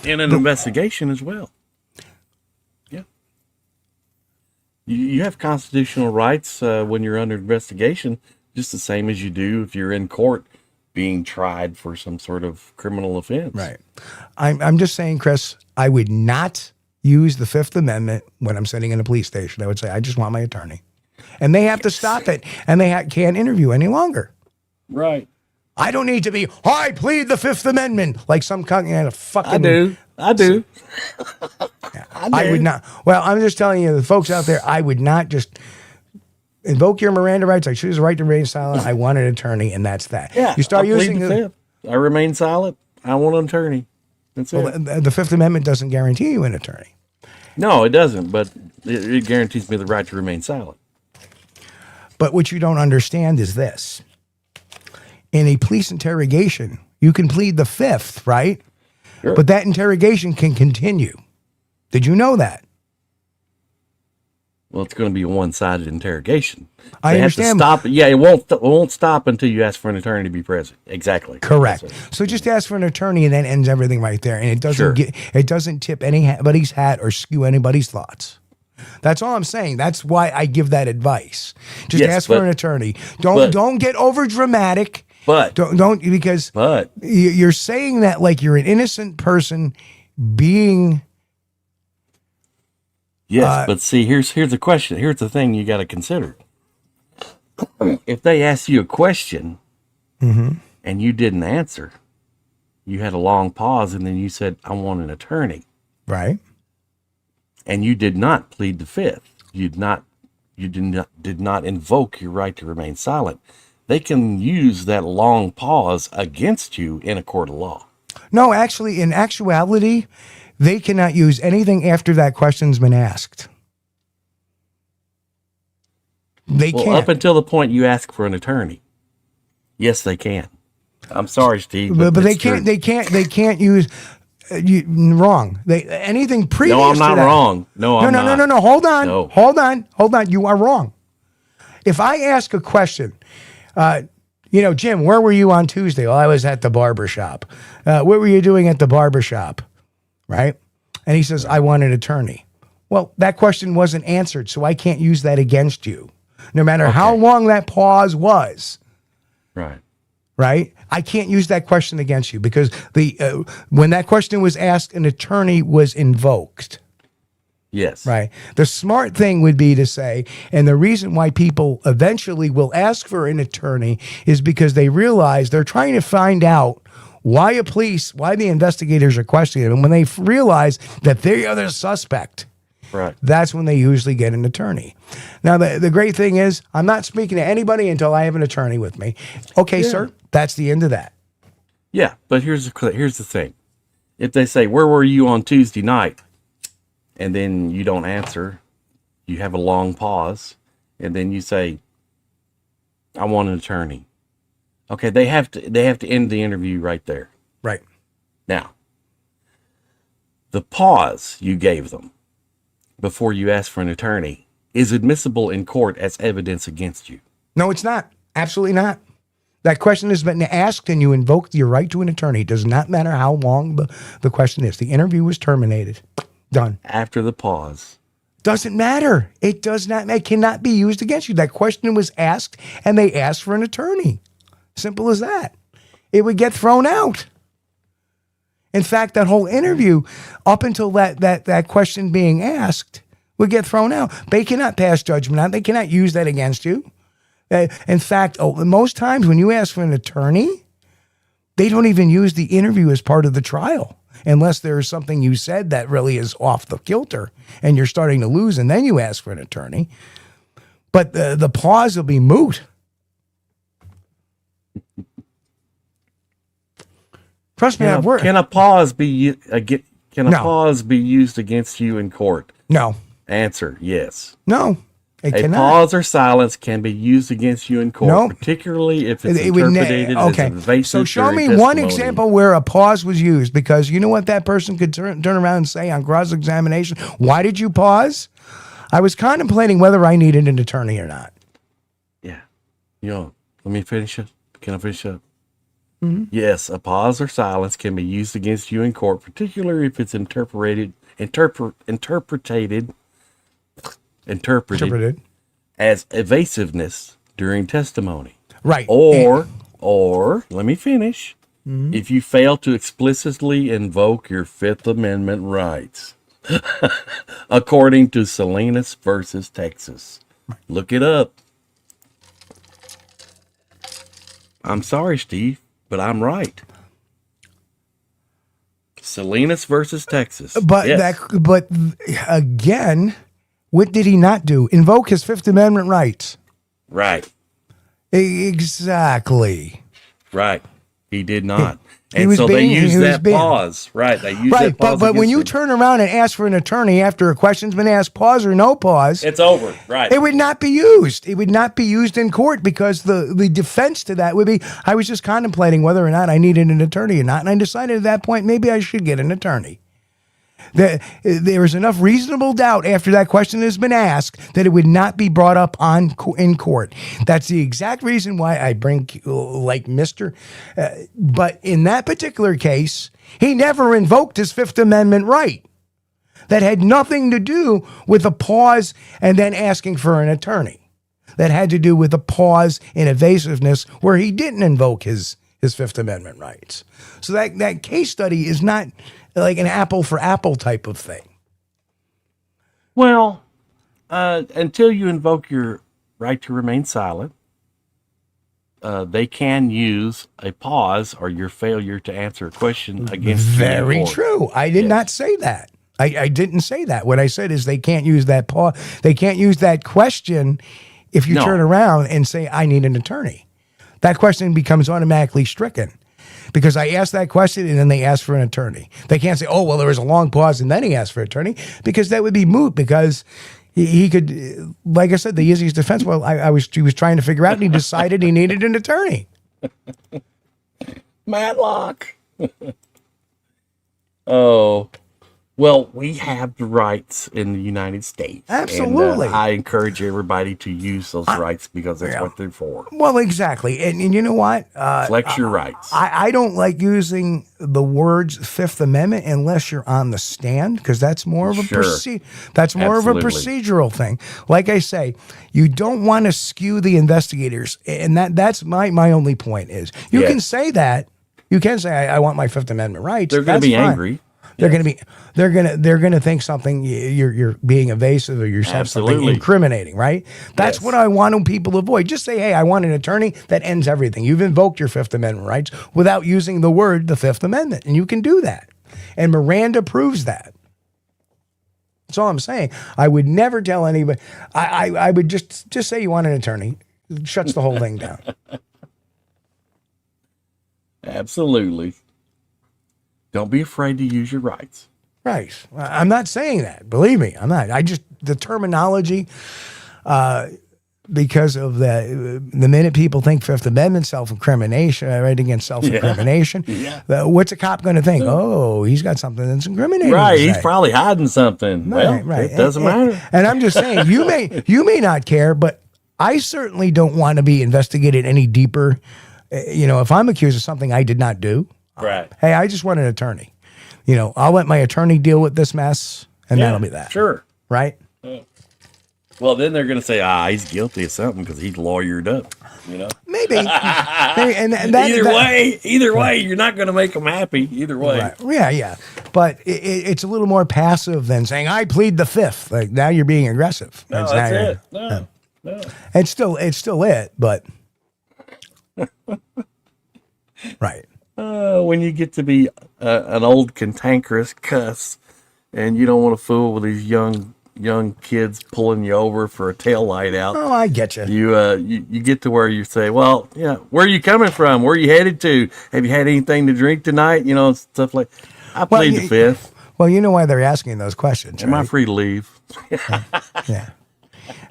In an investigation as well. Yeah. You have constitutional rights when you're under investigation, just the same as you do if you're in court being tried for some sort of criminal offense. Right. I'm just saying, Chris, I would not use the Fifth Amendment when I'm sitting in a police station. I would say, I just want my attorney. And they have to stop it, and they can't interview any longer. Right. I don't need to be, I plead the Fifth Amendment, like some kind of fucking... I do. I would not. Well, I'm just telling you, the folks out there, I would not just invoke your Miranda rights. I choose the right to remain silent. I want an attorney, and that's that. Yeah, you start using the Fifth. I remain silent. I want an attorney. That's it. The Fifth Amendment doesn't guarantee you an attorney. No, it doesn't, but it guarantees me the right to remain silent. But what you don't understand is this. In a police interrogation, you can plead the Fifth, right? Sure. But that interrogation can continue. Did you know that? Well, it's going to be a one-sided interrogation. I understand. Have to stop. Yeah, it won't stop until you ask for an attorney to be present. Exactly. Correct. So just ask for an attorney, and then ends everything right there. And it doesn't tip anybody's hat or skew anybody's thoughts. That's all I'm saying. That's why I give that advice. Just ask for an attorney. Don't get over dramatic. Don't because you're saying that like you're an innocent person being. Yes, but see, here's the question. Here's the thing you got to consider. If they ask you a question and you didn't answer, you had a long pause, and then you said, "I want an attorney." Right. and you did not plead the fifth, you did not invoke your right to remain silent, they can use that long pause against you in a court of law. No, actually, in actuality, they cannot use anything after that question's been asked. They Well, can't. up until the point you ask for an attorney. Yes, they can. I'm sorry, Steve, but they it's true. can't. They can't use. Wrong. Anything previous. No, I'm not to that, wrong. No, I'm not. No. Hold on. No. Hold on. You are wrong. If I ask a question, Jim, where were you on Tuesday? Well, I was at the barber shop. What were you doing at the barber shop? Right? And he says, I want an attorney. Well, that question wasn't answered, so I can't use that against you. No matter how long that pause was. Right. Right? I can't use that question against you because when that question was asked, an attorney was invoked. Yes. Right. The smart thing would be to say, and the reason why people eventually will ask for an attorney is because they realize they're trying to find out why the investigators are questioning them. And when they realize that they are the suspect, right, that's when they usually get an attorney. Now, the great thing is I'm not speaking to anybody until I have an attorney with me. Okay, sir, that's the end of that. Yeah, but here's the thing. If they say, where were you on Tuesday night? And then you don't answer, you have a long pause, and then you say, I want an attorney. Okay, they have to end the interview right there. Right. Now, the pause you gave them before you asked for an attorney is admissible in court as evidence against you. No, it's not. Absolutely not. That question has been asked and you invoked your right to an attorney. It does not matter how long the question is. The interview was terminated. Done. After the pause. Doesn't matter. It does not. It cannot be used against you. That question was asked and they asked for an attorney. Simple as that. It would get thrown out. In fact, that whole interview, up until that question being asked, would get thrown out. They cannot pass judgment on it. They cannot use that against you. In fact, most times when you ask for an attorney, they don't even use the interview as part of the trial unless there is something you said that really is off the kilter and you're starting to lose, and then you ask for an attorney. But the pause will be moot. Trust me, I've worked. Can a pause be pause be used against you in court? No. Answer: yes. No. It A cannot. pause or silence can be used against you in court, Nope. particularly if it's interpreted as evasive. So show me during one testimony. example where a pause was used, because you know what that person could turn around and say on cross-examination? Why did you pause? I was contemplating whether I needed an attorney or not. Yeah. Let me finish it. Can I finish up? Mm-hmm. Yes, a pause or silence can be used against you in court, particularly if it's interpreted as evasiveness during testimony. Right. Or let me finish. Mm-hmm. If you fail to explicitly invoke your Fifth Amendment rights, according to Salinas versus Texas. Look it up. I'm sorry, Steve, but I'm right. Salinas versus Texas. But yes. but again, what did he not do? Invoke his Fifth Amendment rights. Right. Exactly. Right. He did not. They used that being, pause. Right. They used right, that pause. But when you turn around and ask for an attorney after a question's been asked, pause or no pause, it's over. Right. It would not be used. It would not be used in court, because the defense to that would be, I was just contemplating whether or not I needed an attorney or not, and I decided at that point maybe I should get an attorney. There is enough reasonable doubt after that question has been asked that it would not be brought up in court. That's the exact reason why I bring like Mr. But in that particular case, he never invoked his Fifth Amendment right. That had nothing to do with a pause and then asking for an attorney. That had to do with a pause in evasiveness where he didn't invoke his Fifth Amendment rights. So that case study is not like an apple for apple type of thing. Well, until you invoke your right to remain silent, they can use a pause or your failure to answer a question against you. Very true. I did not say that. I didn't say that. What I said is they can't use that they can't use that question if you turn around and say, I need an attorney. That question becomes automatically stricken because I asked that question and then they asked for an attorney. They can't say, oh, well, there was a long pause and then he asked for an attorney, because that would be moot, because he could, like I said, the easiest defense, well, he was trying to figure out and he decided he needed an attorney. Matlock. Oh, well, we have the rights in the United States. Absolutely. And, I encourage everybody to use those rights because that's what they're for. Well, exactly. And you know what? Flex your rights. I don't like using the words Fifth Amendment unless you're on the stand, because that's more of a procedural thing. Like I say, you don't want to skew the investigators, and that's my only point is you can say that. You can say I want my Fifth Amendment rights. They're going to be angry. They're going to think something you're being evasive or you're saying something incriminating, right? That's what I want people to avoid. Just say, hey, I want an attorney. That ends everything. You've invoked your Fifth Amendment rights without using the word the Fifth Amendment, and you can do that. And Miranda proves that. That's all I'm saying. I would never tell anybody. I would just say you want an attorney. It shuts the whole thing down. Absolutely. Don't be afraid to use your rights. Right. I'm not saying that. Believe me, I'm not. The terminology, because of the minute people think Fifth Amendment, self-incrimination, right against self-incrimination, what's a cop going to think? Oh, he's got something that's incriminating. Right. He's probably hiding something. Right. It doesn't matter. And I'm just saying, you may not care, but I certainly don't want to be investigated any deeper. If I'm accused of something I did not do. Right. Hey, I just want an attorney. I'll let my attorney deal with this mess, and that'll be that. Sure. Right? Well, then they're going to say, he's guilty of something because he's lawyered up. Maybe. And either way, you're not going to make them happy. Either way. Right. Yeah. But it's a little more passive than saying, I plead the Fifth. Like, now you're being aggressive. No, that's it. No. It's still it, but. Right. When you get to be an old cantankerous cuss, and you don't want to fool with these young kids pulling you over for a taillight out. Oh, I get you. You get to where you say, well, where are you coming from? Where are you headed to? Have you had anything to drink tonight? Stuff like. I plead the Fifth. Well, you know why they're asking those questions. Am I free to leave? Yeah.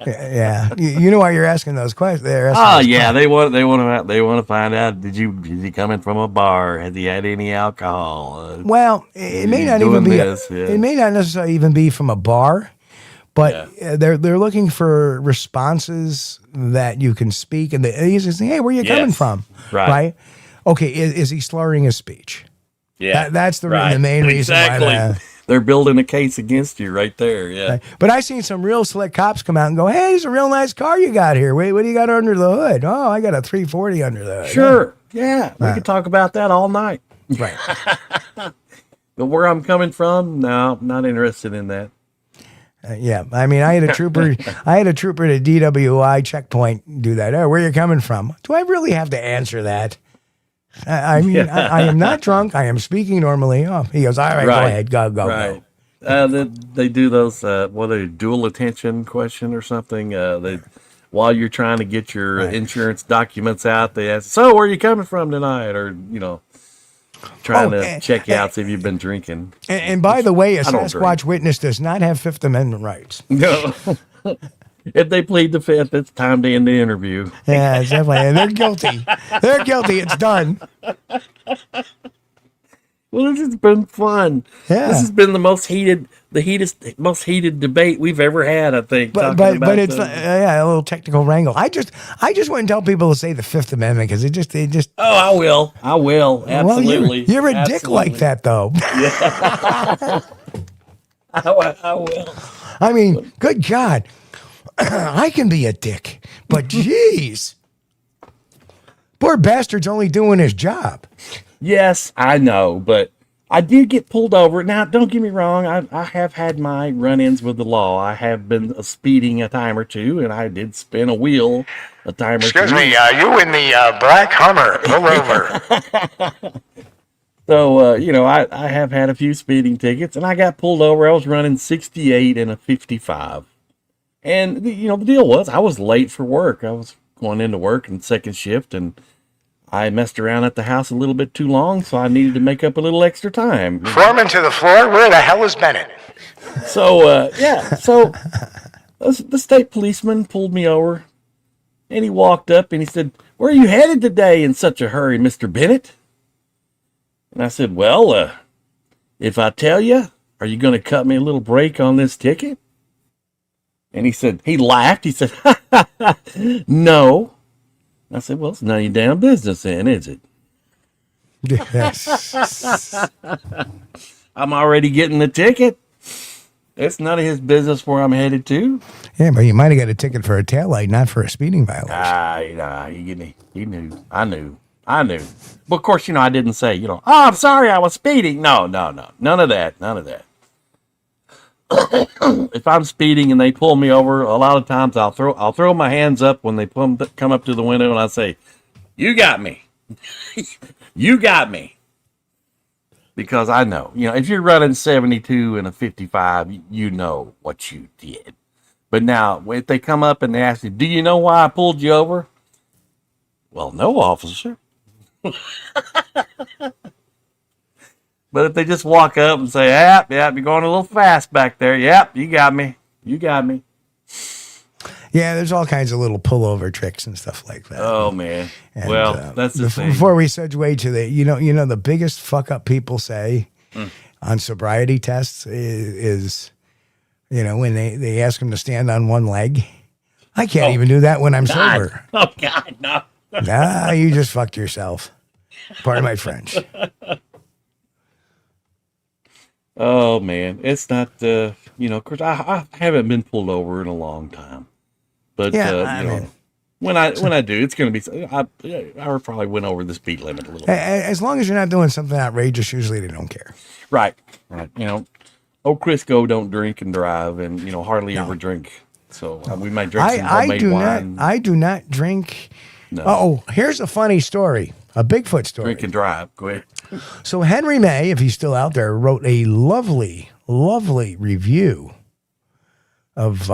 Yeah, you know why you're asking those questions? They want to find out. Is he coming from a bar? Has he had any alcohol? Well, it may not even be. It may not necessarily even be from a bar, but they're looking for responses that you can speak, and he's just saying, "Hey, where are you coming from?" Right? Okay, is he slurring his speech? Yeah, that's the main reason why. They're building a case against you right there, yeah. Right. But I seen some real slick cops come out and go, hey, it's a real nice car you got here. Wait, what do you got under the hood? Oh, I got a 340 under the hood. Sure, yeah. We could talk about that all night. Right. But where I'm coming from, no, not interested in that. Yeah, I mean, I had a trooper at a DWI checkpoint do that. Oh, where are you coming from? Do I really have to answer that? I mean, I am not drunk. I am speaking normally. Oh, he goes, all right, go ahead. Go. They do those, dual attention question or something. While you're trying to get your insurance documents out, they ask, so where are you coming from tonight? Or, trying to check you out, see if you've been drinking. And by the way, a Sasquatch witness does not have Fifth Amendment rights. No. If they plead the Fifth, it's time to end the interview. Yeah, definitely. And they're guilty. They're guilty. It's done. Well, this has been fun. Yeah. This has been the most heated debate we've ever had, I think. But it's a little technical wrangle. I just wouldn't tell people to say the Fifth Amendment because it just. Oh, I will. Absolutely. Well, you're a dick like that, though. Yeah. I will. I mean, good God. I can be a dick, but geez. Poor bastard's only doing his job. Yes, I know, but I did get pulled over. Now, don't get me wrong. I have had my run-ins with the law. I have been speeding a time or two, and I did spin a wheel a time or two. Excuse me, are you in the black Hummer? Pull over. So, I have had a few speeding tickets, and I got pulled over. I was running 68 and a 55. And, the deal was I was late for work. I was going into work in second shift, and I messed around at the house a little bit too long, so I needed to make up a little extra time. Foreman to the floor. Where the hell is Bennett? So, so the state policeman pulled me over, and he walked up and he said, "Where are you headed today in such a hurry, Mr. Bennett?" And I said, "Well, if I tell you, are you going to cut me a little break on this ticket?" And he laughed. He said, "No." I said, "Well, it's none of your damn business then, is it?" Yes. I'm already getting the ticket. It's none of his business where I'm headed to. Yeah, but you might have got a ticket for a taillight, not for a speeding violation. He knew. I knew. But of course, I didn't say, "Oh, I'm sorry, I was speeding." No. None of that. If I'm speeding and they pull me over, a lot of times I'll throw my hands up when they come up to the window and I say, "You got me." You got me. Because I know, if you're running 72 and a 55, you know what you did. But now, if they come up and they ask you, "Do you know why I pulled you over?" "Well, no, officer." But if they just walk up and say, "Yep, you're going a little fast back there. Yep, you got me. Yeah, there's all kinds of little pullover tricks and stuff like that. Oh, man. And, well, that's the thing. Before we segue to the, the biggest fuck up people say on sobriety tests is when they ask them to stand on one leg. I can't even do that when I'm sober. Oh, God, no. Nah, you just fucked yourself. Pardon my French. Oh, man. It's not, of course, I haven't been pulled over in a long time. But, when I do, it's going to be, I probably went over the speed limit a little bit. As long as you're not doing something outrageous, usually they don't care. Right. Old Crisco don't drink and drive and, hardly ever drink. So we might drink some homemade wine. I do not drink. No. Oh, here's a funny story. A Bigfoot story. Drink and drive. Go ahead. So Henry May, if he's still out there, wrote a lovely, lovely review of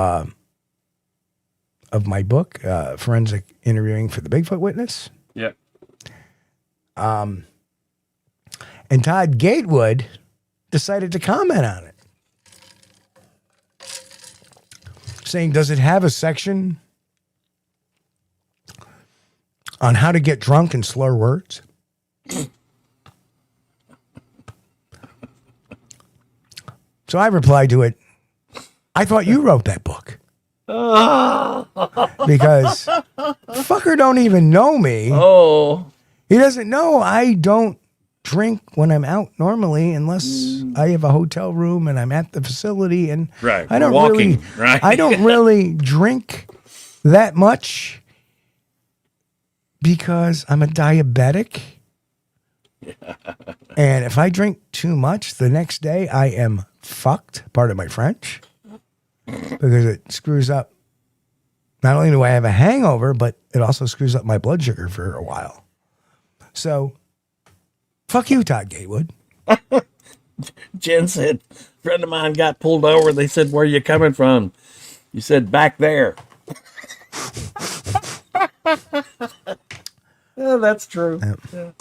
my book, Forensic Interviewing for the Bigfoot Witness. Yeah. And Todd Gatewood decided to comment on it, saying, "Does it have a section on how to get drunk and slur words?" So I replied to it, "I thought you wrote that book." Because fucker don't even know me. Oh. He doesn't know I don't drink when I'm out normally unless I have a hotel room and I'm at the facility, and right. I don't walking, right? I don't really drink that much because I'm a diabetic. And if I drink too much the next day, I am fucked, pardon my French, because it screws up. Not only do I have a hangover, but it also screws up my blood sugar for a while. So, fuck you, Todd Gatewood. Jen said, "A friend of mine got pulled over. They said, 'Where are you coming from?' You said, 'Back there.'" Yeah, that's true. Yeah.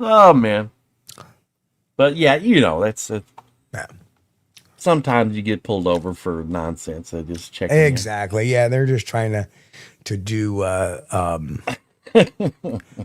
Oh, man. But yeah, that's it. Yeah. Sometimes you get pulled over for nonsense. They just check. Exactly. Yeah, they're just trying to do.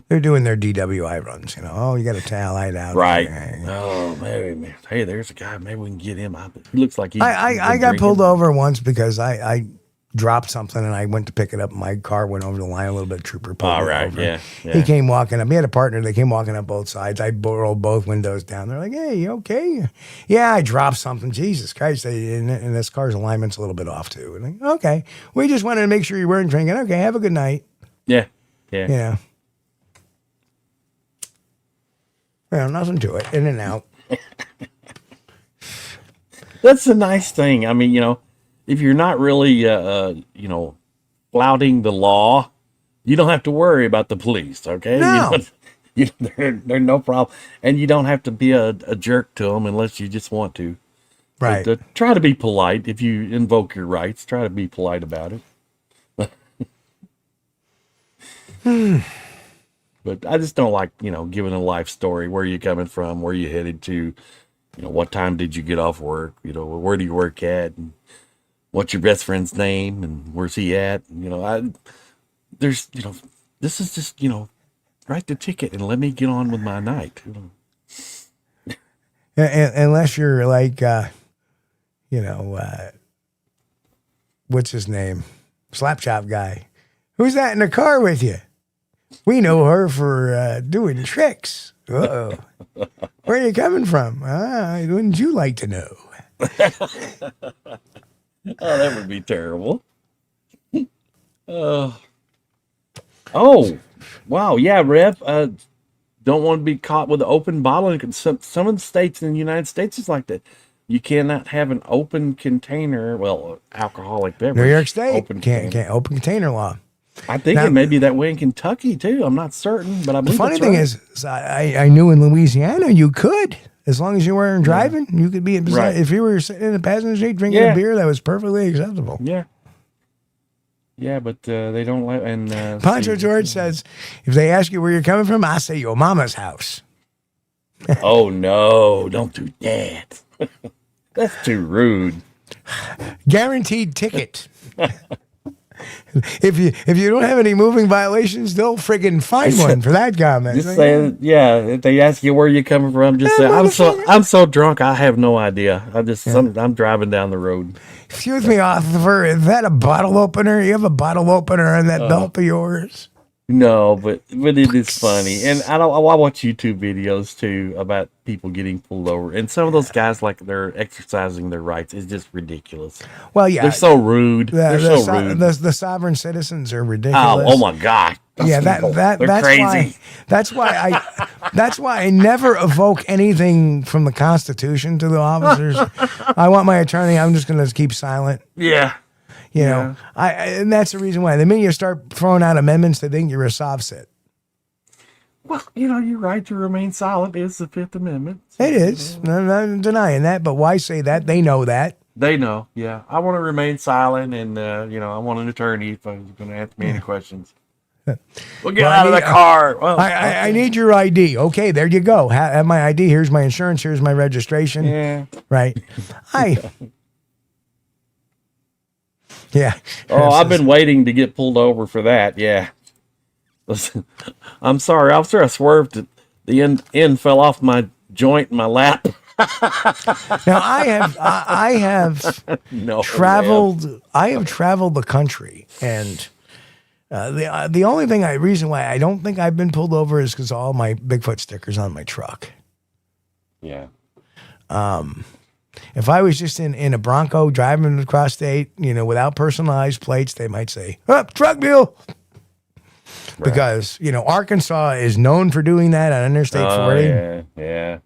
They're doing their DWI runs. Oh, you got a tail light out. Right. There. Oh, maybe. Hey, there's a guy. Maybe we can get him. He looks like he. I got pulled over once because I dropped something and I went to pick it up. My car went over the line a little bit. Trooper pulled me over. Yeah. He came walking up. He had a partner. They came walking up both sides. I rolled both windows down. They're like, "Hey, you okay?" "Yeah, I dropped something." Jesus Christ. And this car's alignment's a little bit off too. And like, "Okay, we just wanted to make sure you weren't drinking. Okay, have a good night." Yeah. Well, nothing to it. In and out. That's the nice thing. I mean, if you're not really, flouting the law, you don't have to worry about the police. Okay. No. they're no problem, and you don't have to be a jerk to them unless you just want to. Right. But, try to be polite if you invoke your rights. Try to be polite about it. But I just don't like, giving a life story. Where you coming from? Where you headed to? What time did you get off work? Where do you work at? And what's your best friend's name? And where's he at? This is just, write the ticket and let me get on with my night. Unless you're like, what's his name? Slapchop guy. Who's that in the car with you? We know her for doing tricks. Uh-oh. Where are you coming from? Wouldn't you like to know? Oh, that would be terrible. Oh, wow. Yeah, Rev. Don't want to be caught with an open bottle. And some of the states in the United States is like that. You cannot have an open container. Well, alcoholic beverage. New York State can't open container law. I think it may be that way in Kentucky too. I'm not certain, but I believe the funny that's thing right. is, I knew in Louisiana you could, as long as you weren't driving, you could be if you were sitting in the passenger seat drinking a beer, that was perfectly acceptable. Yeah. Yeah, but they don't let. And Pancho George says, if they ask you where you're coming from, I say your mama's house. Oh no! Don't do that. That's too rude. Guaranteed ticket. If you don't have any moving violations, they'll friggin' find one for that comment. Just say, if they ask you where you're coming from, just say, I'm so drunk, I have no idea. I'm driving down the road. Excuse me, officer, is that a bottle opener? You have a bottle opener in that belt of yours? No, but it is funny, and I watch YouTube videos too about people getting pulled over, and some of those guys, like, they're exercising their rights. It's just ridiculous. Well, yeah, they're so rude. They're so rude. The sovereign citizens are ridiculous. Oh my God! That's crazy. That's why I never evoke anything from the Constitution to the officers. I want my attorney. I'm just going to keep silent. Yeah. You know, and that's the reason why. The minute you start throwing out amendments, they think you're a soft-sit. Well, your right to remain silent is the Fifth Amendment. So, it is. I'm not denying that, but why say that? They know that. They know, yeah. I want to remain silent, and, I want an attorney if I was going to ask me any questions. Well, get out of the car. Well, I need your ID. Okay, there you go. Have my ID. Here's my insurance. Here's my registration. Yeah. Right. Yeah. Oh, I've been waiting to get pulled over for that. Yeah. Listen, I'm sorry, officer. I swerved. The end fell off my joint in my lap. Now I have traveled. I have traveled the country, and the only reason why I don't think I've been pulled over is because all my Bigfoot stickers on my truck. Yeah. If I was just in a Bronco driving across state, without personalized plates, they might say, truck mule. Right. Because, Arkansas is known for doing that on Interstate 40. Yeah.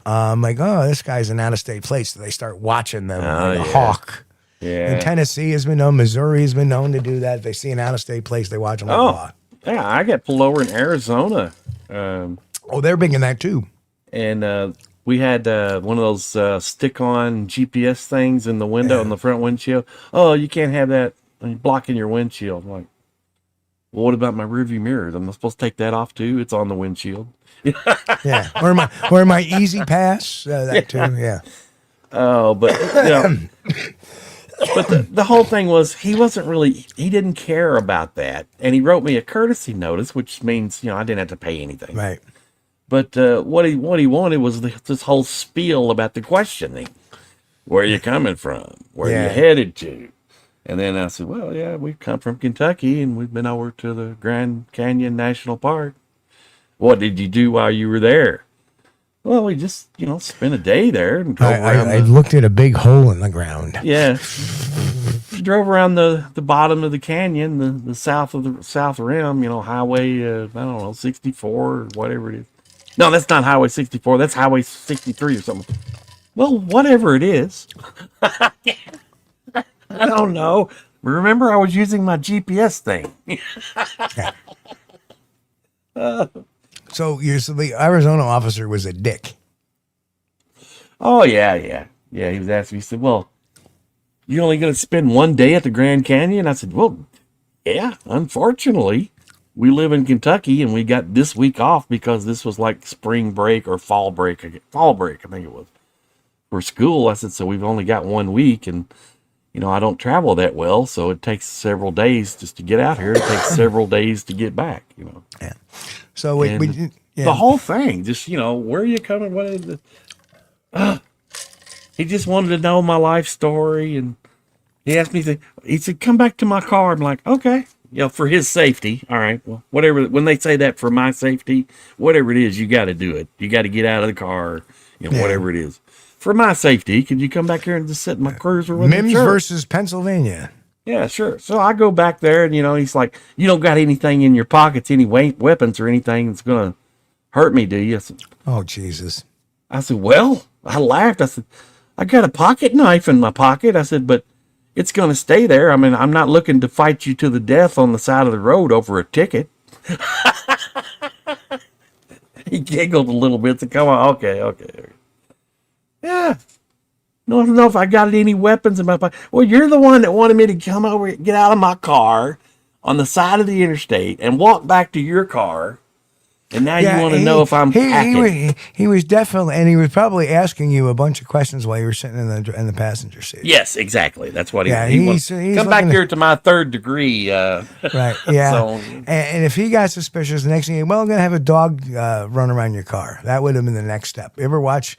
I'm like, this guy's an out-of-state plate, so they start watching them like a hawk. Yeah. And Tennessee has been known, Missouri has been known to do that. If they see an out-of-state place, they watch them like a hawk. Yeah, I got pulled over in Arizona. They're big in that too. And we had one of those stick-on GPS things in the window, in the front windshield. Oh, you can't have that blocking your windshield. I'm like, well, what about my rearview mirrors? Am I supposed to take that off too? It's on the windshield. Yeah, or my Easy Pass, that too. Yeah. Oh, but but the whole thing was he didn't care about that, and he wrote me a courtesy notice, which means I didn't have to pay anything. Right. But what he wanted was this whole spiel about the questioning. Where are you coming from? Where are you headed to? And then I said, well, yeah, we've come from Kentucky, and we've been over to the Grand Canyon National Park. What did you do while you were there? Well, we just, spent a day there. And drove around I looked at a big hole in the ground. Yeah. Drove around the bottom of the canyon, the south rim, highway, 64 or whatever it is. No, that's not Highway 64. That's Highway 63 or something. Well, whatever it is. I don't know. Remember, I was using my GPS thing. So the Arizona officer was a dick. Oh, yeah. He was asking me, he said, well, you only going to spend one day at the Grand Canyon? I said, well, yeah, unfortunately. We live in Kentucky, and we got this week off because this was like spring break or fall break. Fall break, I think it was, for school. I said, so we've only got 1 week, and, I don't travel that well, so it takes several days just to get out here. It takes several days to get back, Yeah. So the whole thing, just, where are you coming? What is it? He just wanted to know my life story, and he asked me, he said, come back to my car. I'm like, okay. For his safety. All right. Well, whatever. When they say that for my safety, whatever it is, you got to do it. You got to get out of the car, whatever it is. For my safety, could you come back here and just sit in my cruiser with me? Mims versus Pennsylvania. Yeah, sure. So I go back there, and, he's like, you don't got anything in your pockets, any weapons or anything that's going to hurt me, do you? I said, oh, Jesus. I said, well, I laughed. I said, I got a pocket knife in my pocket. I said, but it's going to stay there. I mean, I'm not looking to fight you to the death on the side of the road over a ticket. He giggled a little bit to come on. Okay. Yeah. No, I don't know if I got any weapons in my pocket. Well, you're the one that wanted me to come over, get out of my car on the side of the interstate and walk back to your car. And now you want to know if I'm packing. He was definitely, and he was probably asking you a bunch of questions while you were sitting in the passenger seat. Yes, exactly. That's what he wants. Come back here to my third degree. Right, yeah. So, and if he got suspicious, the next thing, I'm going to have a dog run around your car. That would have been the next step. You ever watch?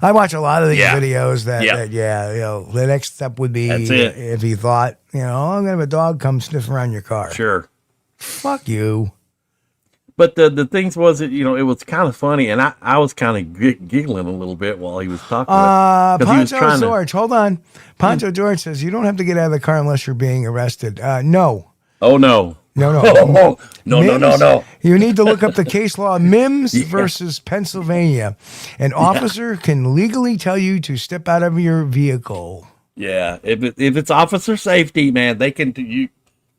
I watch a lot of these videos the next step would be if he thought, I'm going to have a dog come sniff around your car. Sure. Fuck you. But the things was, it was kind of funny, and I was kind of giggling a little bit while he was talking. Poncho George, hold on. Poncho George says, you don't have to get out of the car unless you're being arrested. No. Oh, no. No. No. You need to look up the case law, Mims versus Pennsylvania. An officer can legally tell you to step out of your vehicle. Yeah, if it's officer safety, man, they can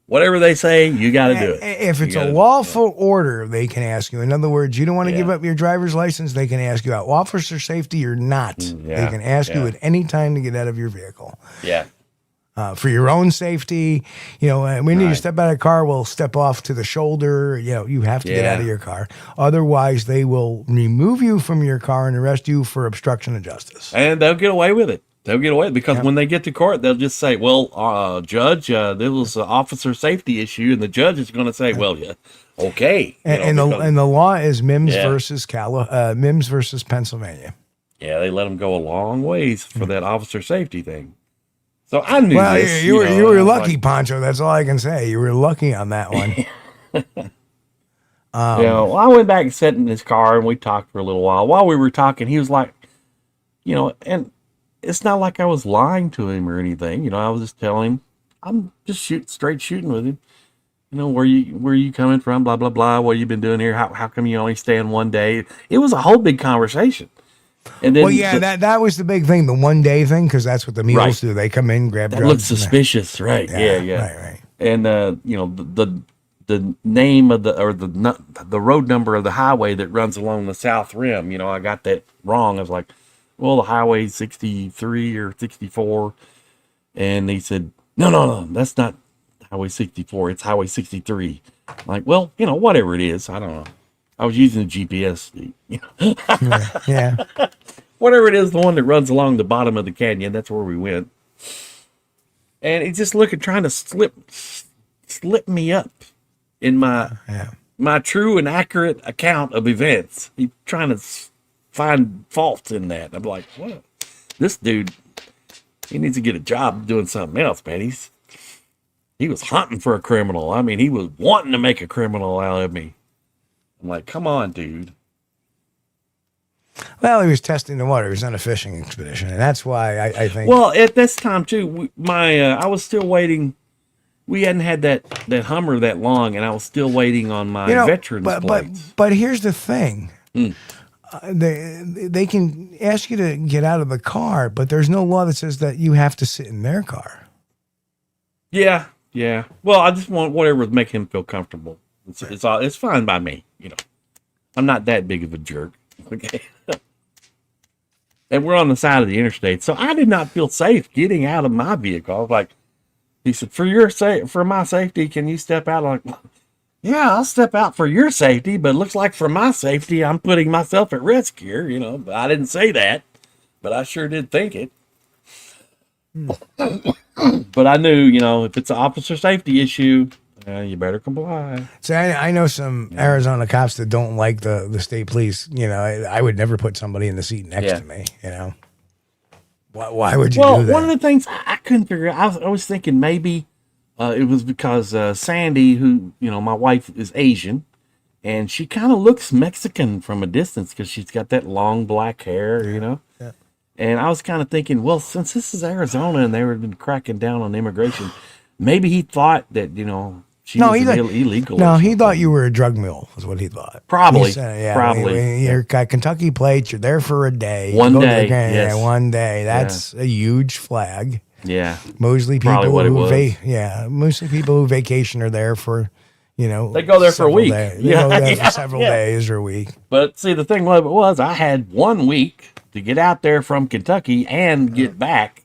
whatever they say, you got to do it. If it's a lawful order, they can ask you. In other words, you don't want to give up your driver's license, they can ask you out. Officer safety or not, they can ask you at any time to get out of your vehicle. Yeah. For your own safety, when you step out of the car, we'll step off to the shoulder. You have to get out of your car. Otherwise, they will remove you from your car and arrest you for obstruction of justice. And they'll get away with it. They'll get away because when they get to court, they'll just say, well, Judge, there was an officer safety issue. And the judge is going to say, well, yeah, okay. And the law is Mims versus Mims versus Pennsylvania. Yeah, they let them go a long ways for that officer safety thing. So I knew this. You were lucky, Poncho. That's all I can say. You were lucky on that one. I went back and sat in his car, and we talked for a little while. While we were talking, he was like, and it's not like I was lying to him or anything. I was just telling him, I'm just shooting with him. Where you coming from? Blah, blah, blah. What you been doing here? How come you only stay in one day? It was a whole big conversation. And then, that was the big thing, the 1 day thing, because that's what the mules do. They come in, grab drugs. That looks suspicious, right? Yeah. Right. And the name of the road number of the highway that runs along the south rim, I got that wrong. I was like, well, the highway's 63 or 64, and he said, no, that's not Highway 64. It's Highway 63. I'm like, well, whatever it is, I don't know. I was using the GPS. Yeah. Whatever it is, the one that runs along the bottom of the canyon, that's where we went. And he's just trying to slip me up in my true and accurate account of events. He's trying to find faults in that. I'm like, what? This dude, he needs to get a job doing something else, man. He was hunting for a criminal. I mean, he was wanting to make a criminal out of me. I'm like, come on, dude. Well, he was testing the water. He was on a fishing expedition, and that's why I think. Well, at this time too, I was still waiting. We hadn't had that Hummer that long, and I was still waiting on my veteran's plates. But here's the thing. They can ask you to get out of the car, but there's no law that says that you have to sit in their car. Yeah. Well, I just want whatever to make him feel comfortable. It's fine by me, I'm not that big of a jerk. Okay. And we're on the side of the interstate, so I did not feel safe getting out of my vehicle. I was like, he said, for my safety, can you step out? I'm like, yeah, I'll step out for your safety, but it looks like for my safety, I'm putting myself at risk here, you know. But I didn't say that, but I sure did think it. But I knew, you know, if it's an officer safety issue, you better comply. So I know some Arizona cops that don't like the state police. You know, I would never put somebody in the seat next to me, you know. Why would you do that? Well, one of the things I couldn't figure out, I was thinking maybe it was because Sandy, who, you know, my wife is Asian, and she kind of looks Mexican from a distance because she's got that long black hair, you know. Yeah. And I was kind of thinking, well, since this is Arizona and they were cracking down on immigration, maybe he thought that, you know, she was illegal. No, he thought you were a drug mule, is what he thought. Probably. Probably. You're got Kentucky plates, you're there for a day. One day. Yeah, one day. That's a huge flag. Yeah. Mostly people mostly people who vacation are there for, you know. They go there for a week. They go there for several days or a week. But see, the thing was I had 1 week to get out there from Kentucky and get back.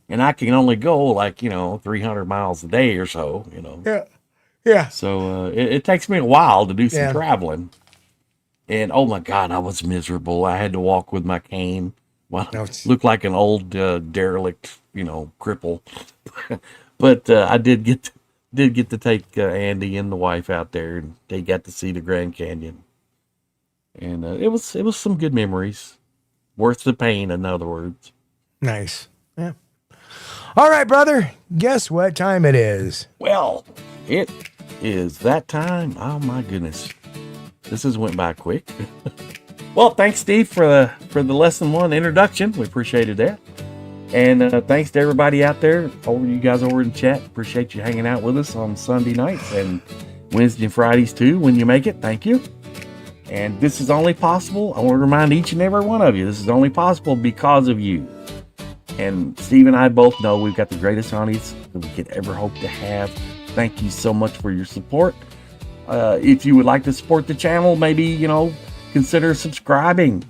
And I can only go like, you know, 300 miles a day or so, you know. Yeah. Yeah. So it takes me a while to do some traveling. And, oh, my God, I was miserable. I had to walk with my cane. Well, looked like an old derelict, you know, cripple. But I did get to take Andy and the wife out there, and they got to see the Grand Canyon. And it was some good memories. Worth the pain, in other words. Nice. Yeah. All right, brother. Guess what time it is? Well, it is that time. Oh my goodness, this has went by quick. Well, thanks, Steve, for the lesson 1 introduction. We appreciated that, and thanks to everybody out there, you guys over in chat. Appreciate you hanging out with us on Sunday nights and Wednesday and Fridays too. When you make it, thank you. And this is only possible. I want to remind each and every one of you, this is only possible because of you. And Steve and I both know we've got the greatest audience that we could ever hope to have. Thank you so much for your support. If you would like to support the channel, maybe, you know, consider subscribing.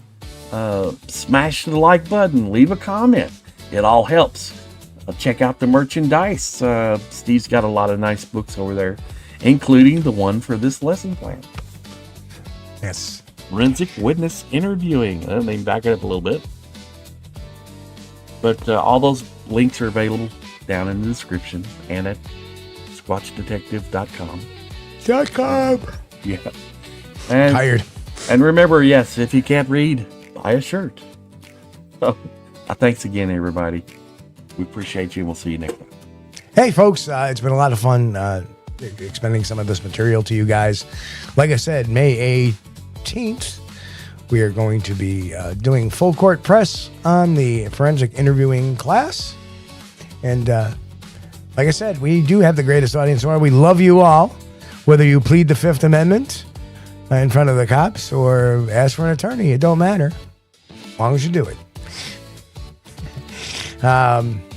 Smash the like button. Leave a comment. It all helps. Check out the merchandise. Steve's got a lot of nice books over there, including the one for this lesson plan. Yes. Forensic Witness Interviewing. Let me back it up a little bit. But all those links are available down in the description and at Squatchdetective.com. Yeah. And, tired. And remember, yes, if you can't read, buy a shirt. So, thanks again, everybody. We appreciate you, and we'll see you next time. Hey, folks, it's been a lot of fun expending some of this material to you guys. Like I said, May 18th, we are going to be doing full court press on the forensic interviewing class. And like I said, we do have the greatest audience. We love you all, whether you plead the Fifth Amendment in front of the cops or ask for an attorney. It don't matter, as long as you do it.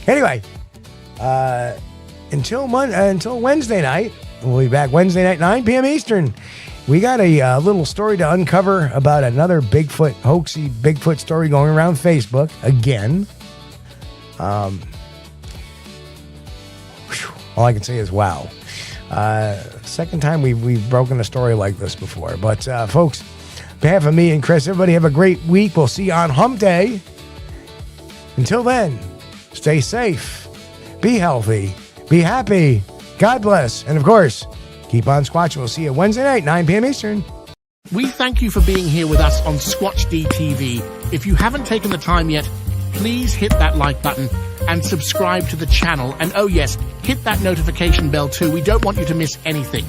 Anyway, until Wednesday night, we'll be back Wednesday night, 9 p.m. Eastern. We got a little story to uncover about another hoaxy Bigfoot story going around Facebook again. All I can say is wow. Second time we've broken a story like this before. But folks, on behalf of me and Chris, everybody have a great week. We'll see you on Hump Day. Until then, stay safe, be healthy, be happy, God bless, and of course, keep on squatching. We'll see you Wednesday night, 9 p.m. Eastern. We thank you for being here with us on Squatch-D TV. If you haven't taken the time yet, please hit that like button and subscribe to the channel. And oh yes, hit that notification bell too. We don't want you to miss anything.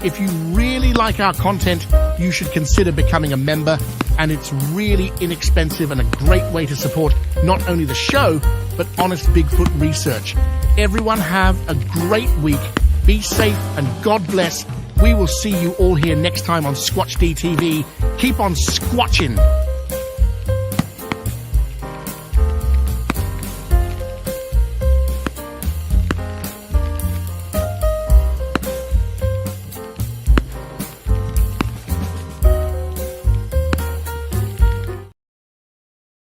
If you really like our content, you should consider becoming a member, and it's really inexpensive and a great way to support not only the show, but honest Bigfoot research. Everyone have a great week. Be safe and God bless. We will see you all here next time on Squatch-D TV. Keep on squatching.